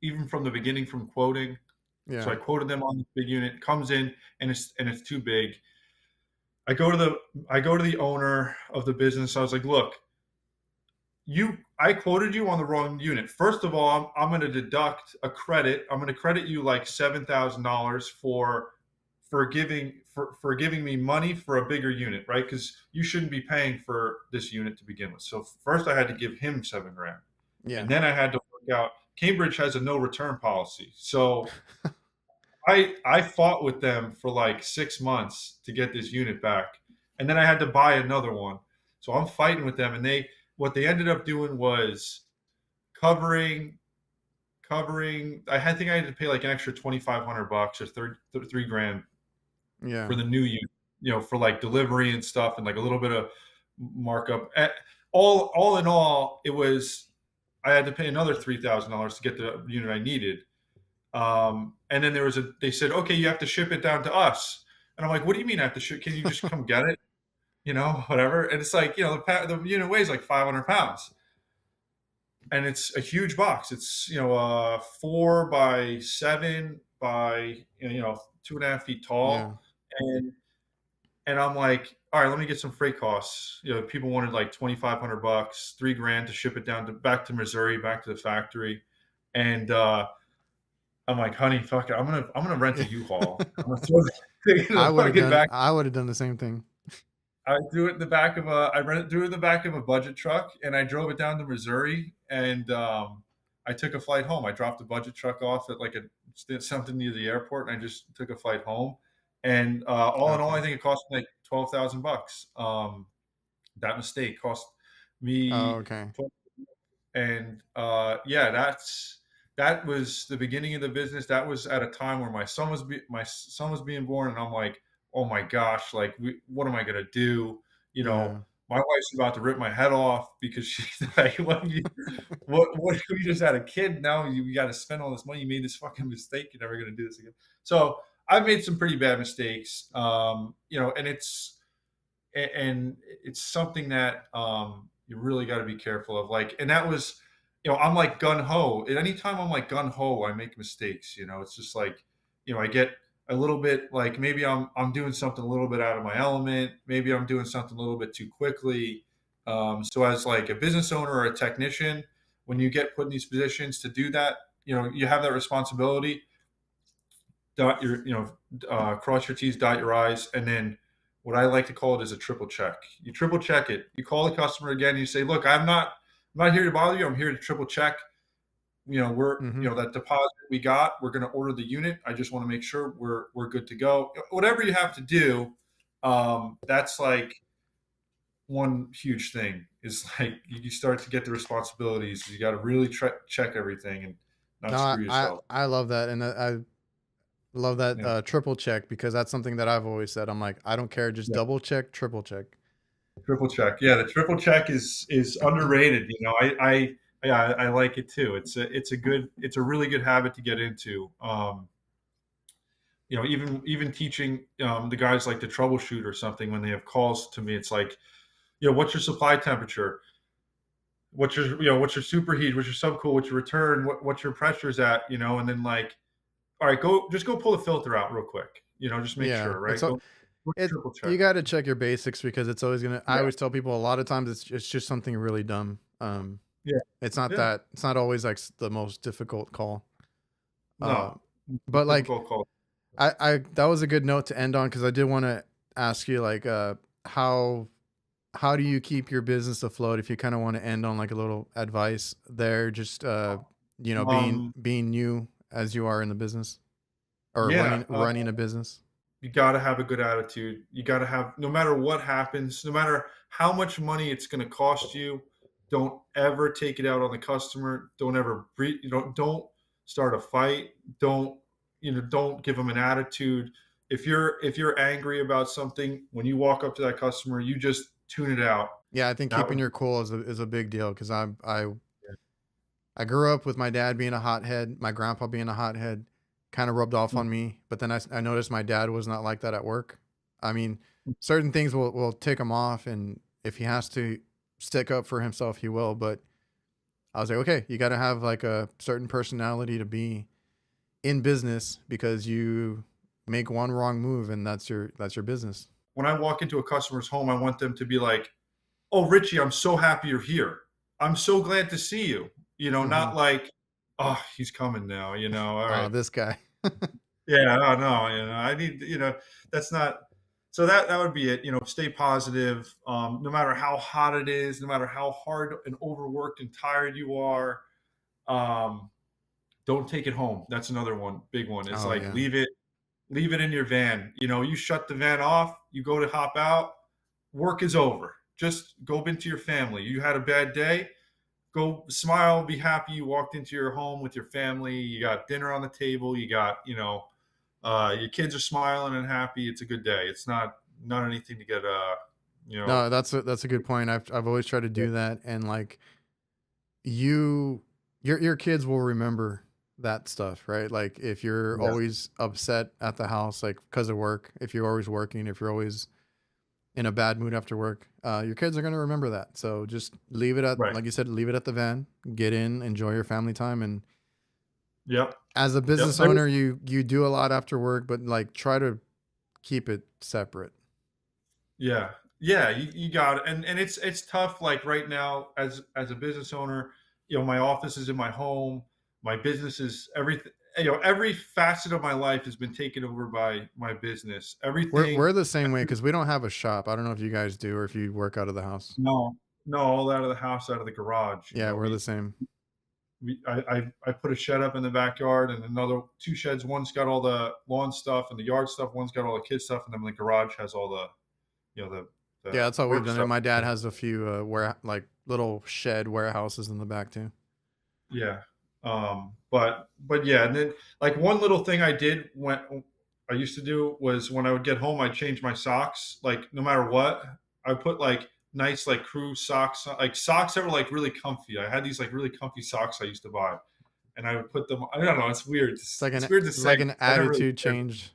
Speaker 1: even from the beginning from quoting. So
Speaker 2: Yeah.
Speaker 1: I quoted them on the big unit, comes in, and it's too big. I go to the owner of the business. I was like, look, I quoted you on the wrong unit. First of all, I'm going to deduct a credit. I'm going to credit you like $7,000 for giving me money for a bigger unit, right? Because you shouldn't be paying for this unit to begin with. So first, I had to give him 7 grand,
Speaker 2: Yeah.
Speaker 1: and then I had to work out. Cambridge has a no return policy, so I fought with them for like 6 months to get this unit back, and then I had to buy another one. So I'm fighting with them, and what they ended up doing was covering I had to pay like an extra $2,500 or 3 grand
Speaker 2: Yeah.
Speaker 1: for the new unit, for like delivery and stuff, and like a little bit of markup. All in all, it was I had to pay another $3,000 to get the unit I needed. And then they said, okay, you have to ship it down to us. And I'm like, what do you mean I have to ship? Can you just come get it? Whatever. And it's like, the unit weighs like 500 pounds, and it's a huge box. It's, 4 by 7 by, 2.5 feet
Speaker 2: Yeah.
Speaker 1: tall. And, and I'm like, all right, let me get some freight costs. People wanted like $2,500, 3 grand to ship it back to Missouri, back to the factory. And, I'm like, honey, fuck it. I'm gonna rent a U-Haul. I'm gonna throw the thing in the fucking back.
Speaker 2: I would have done the same thing.
Speaker 1: Threw it in the back of a budget truck, and I drove it down to Missouri, and I took a flight home. I dropped the budget truck off at like something near the airport, and I just took a flight home. And all in all,
Speaker 2: Okay.
Speaker 1: I think it cost me like $12,000. That mistake cost
Speaker 2: Oh,
Speaker 1: me,
Speaker 2: okay.
Speaker 1: and yeah, that was the beginning of the business. That was at a time where my son was being born, and I'm like, oh my gosh, like what am I gonna do?
Speaker 2: Yeah.
Speaker 1: My wife's about to rip my head off because she's like, what? We just had a kid. Now you got to spend all this money. You made this fucking mistake. You're never gonna do this again. So I've made some pretty bad mistakes. And it's something that you really got to be careful of. Like, and that was, I'm like gun ho. At any time I'm like gun ho, I make mistakes. It's just like, I get a little bit like maybe I'm doing something a little bit out of my element. Maybe I'm doing something a little bit too quickly. So as like a business owner or a technician, when you get put in these positions to do that, you have that responsibility. Dot your, cross your T's, dot your I's, and then what I like to call it is a triple check. You triple check it. You call the customer again. And you say, "Look, I'm not here to bother you. I'm here to triple check.
Speaker 2: Mm-hmm.
Speaker 1: That deposit we got. We're going to order the unit. I just want to make sure we're good to go. Whatever you have to do. That's like one huge thing is like you start to get the responsibilities. You got to really check everything and
Speaker 2: No,
Speaker 1: not screw yourself.
Speaker 2: I love that, and I love that
Speaker 1: Yeah,
Speaker 2: triple check because that's something that I've always said. I'm like, I don't care, just
Speaker 1: yeah.
Speaker 2: double check, triple check.
Speaker 1: Triple check. Yeah, the triple check is underrated. I like it too. It's a really good habit to get into. Even teaching the guys like to troubleshoot or something when they have calls to me. It's like, what's your supply temperature? What's your superheat? What's your subcool? What's your return? What's your pressures at? And then like, all right, go pull the filter out real quick. Just make
Speaker 2: Yeah,
Speaker 1: sure, right? Go
Speaker 2: it
Speaker 1: triple check.
Speaker 2: you got to check your basics because it's always gonna. I
Speaker 1: Yeah,
Speaker 2: always tell people a lot of times it's just something really dumb.
Speaker 1: yeah, yeah.
Speaker 2: It's not always like the most difficult call. Uh,
Speaker 1: No,
Speaker 2: but like
Speaker 1: difficult call.
Speaker 2: I that was a good note to end on because I did want to ask you like how how do you keep your business afloat if you kind of want to end on like a little advice there, just
Speaker 1: Um,
Speaker 2: being new as you are in the business or
Speaker 1: yeah,
Speaker 2: running a business.
Speaker 1: you got to have a good attitude. You got to have, no matter what happens, no matter how much money it's going to cost you, don't ever take it out on the customer. Don't ever breathe, don't start a fight. Don't give them an attitude. If you're angry about something, when you walk up to that customer, you just tune it out.
Speaker 2: Yeah, I think
Speaker 1: That
Speaker 2: keeping
Speaker 1: would
Speaker 2: your cool is a big deal because I grew up with my dad being a hothead, my grandpa being a hothead, kind of rubbed off
Speaker 1: be,
Speaker 2: on me. But then I noticed my dad was not like that at work. I mean, certain things will tick him off, and if he has to stick up for himself, he will. But I was like, okay, you got to have like a certain personality to be in business because you make one wrong move and that's your business.
Speaker 1: when I walk into a customer's home, I want them to be like, "Oh, Richie, I'm so happy you're here. I'm so glad to see you."
Speaker 2: Hmm.
Speaker 1: Not like, "Oh, he's coming now." All
Speaker 2: Oh,
Speaker 1: right,
Speaker 2: this guy.
Speaker 1: yeah, oh no, I need, that's not. So that would be it. Stay positive. No matter how hot it is, no matter how hard and overworked and tired you are, um, don't take it home. That's another one, big one. It's
Speaker 2: Oh
Speaker 1: like
Speaker 2: yeah.
Speaker 1: leave it in your van. You shut the van off. You go to hop out. Work is over. Just go into your family. You had a bad day, go smile, be happy you walked into your home with your family. You got dinner on the table. You got, your kids are smiling and happy. It's a good day. It's not anything to get, you know,
Speaker 2: No, that's a good point. I've always tried to
Speaker 1: yeah,
Speaker 2: do that, and like you your kids will remember that stuff, right? Like if you're
Speaker 1: yeah,
Speaker 2: always upset at the house like because of work, if you're always working, if you're always in a bad mood after work, your kids are going to remember that. So just leave it at,
Speaker 1: right.
Speaker 2: like you said, leave it at the van, get in, enjoy your family time. And
Speaker 1: Yep,
Speaker 2: as a
Speaker 1: yep.
Speaker 2: business owner, you do a lot after work, but like try to keep it separate.
Speaker 1: Yeah, yeah. You got it. And it's tough. Like right now, as a business owner, my office is in my home. My business is everything. Every facet of my life has been taken over by my business.
Speaker 2: We're
Speaker 1: Everything.
Speaker 2: the same way because we don't have a shop. I don't know if you guys do or if you work out of the house.
Speaker 1: No, no, all out of the house, out of the garage.
Speaker 2: Yeah, we're the same.
Speaker 1: I put a shed up in the backyard and another two sheds. One's got all the lawn stuff and the yard stuff. One's got all the kid stuff, and then the garage has all the the
Speaker 2: Yeah, that's how we've
Speaker 1: work
Speaker 2: done it.
Speaker 1: stuff.
Speaker 2: My dad has a few like little shed warehouses in the back too.
Speaker 1: Yeah. But yeah, and then like one little thing I did when I used to do was when I would get home, I'd change my socks. Like no matter what, I put like nice like crew socks, like socks that were like really comfy. I had these like really comfy socks I used to buy, and I would put them. I don't know. It's weird.
Speaker 2: It's
Speaker 1: It's weird to say.
Speaker 2: like an
Speaker 1: I never really
Speaker 2: attitude
Speaker 1: cared.
Speaker 2: change.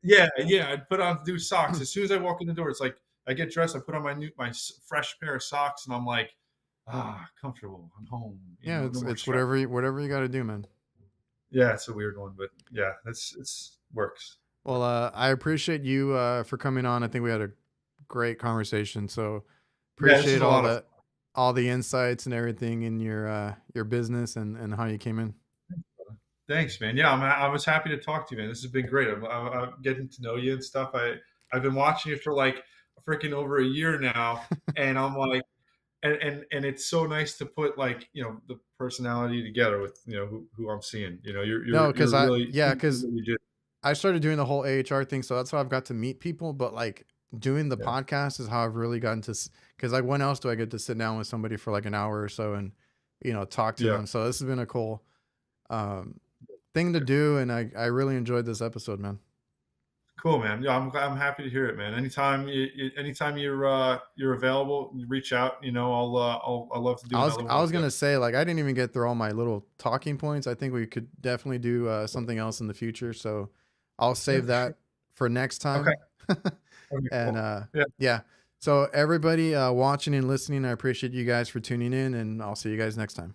Speaker 1: Yeah, yeah. I'd put on new socks as soon as I walk in the door. It's like I get dressed, I put on my fresh pair of socks, and I'm like, comfortable. I'm home.
Speaker 2: Yeah,
Speaker 1: No more
Speaker 2: it's
Speaker 1: stress.
Speaker 2: whatever you got to do, man.
Speaker 1: Yeah, it's a weird one, but yeah, it's works.
Speaker 2: Well, I appreciate you for coming on. I think we had a great conversation. So
Speaker 1: Yeah, this
Speaker 2: appreciate
Speaker 1: is a lot of
Speaker 2: all the insights and everything in your business and how you came in.
Speaker 1: fun. Thanks, man. Yeah, I was happy to talk to you, man. This has been great. I'm getting to know you and stuff. I've been watching you for like freaking over a year now, and I'm like, and it's so nice to put like the personality together with who I'm seeing.
Speaker 2: No, because
Speaker 1: You're really
Speaker 2: because
Speaker 1: really good.
Speaker 2: I started doing the whole AHR thing, so that's how I've got to meet people. But like doing the
Speaker 1: Yeah.
Speaker 2: podcast is how I've really gotten to, because like when else do I get to sit down with somebody for like an hour or so and, talk to
Speaker 1: Yeah.
Speaker 2: them. So this has been a cool um, thing to do. And I really enjoyed this episode, man.
Speaker 1: Cool, man. Yeah, I'm happy to hear it, man. Anytime you're available, you reach out. I'll love to do
Speaker 2: I was,
Speaker 1: another
Speaker 2: I
Speaker 1: one
Speaker 2: was
Speaker 1: with you.
Speaker 2: going to say, like, I didn't even get through all my little talking points. I think we could definitely do something else in the future. So I'll
Speaker 1: Yeah,
Speaker 2: save
Speaker 1: for sure.
Speaker 2: that for next
Speaker 1: Okay.
Speaker 2: time.
Speaker 1: Okay.
Speaker 2: And
Speaker 1: Cool. Yeah.
Speaker 2: yeah. So everybody watching and listening, I appreciate you guys for tuning in, and I'll see you guys next time.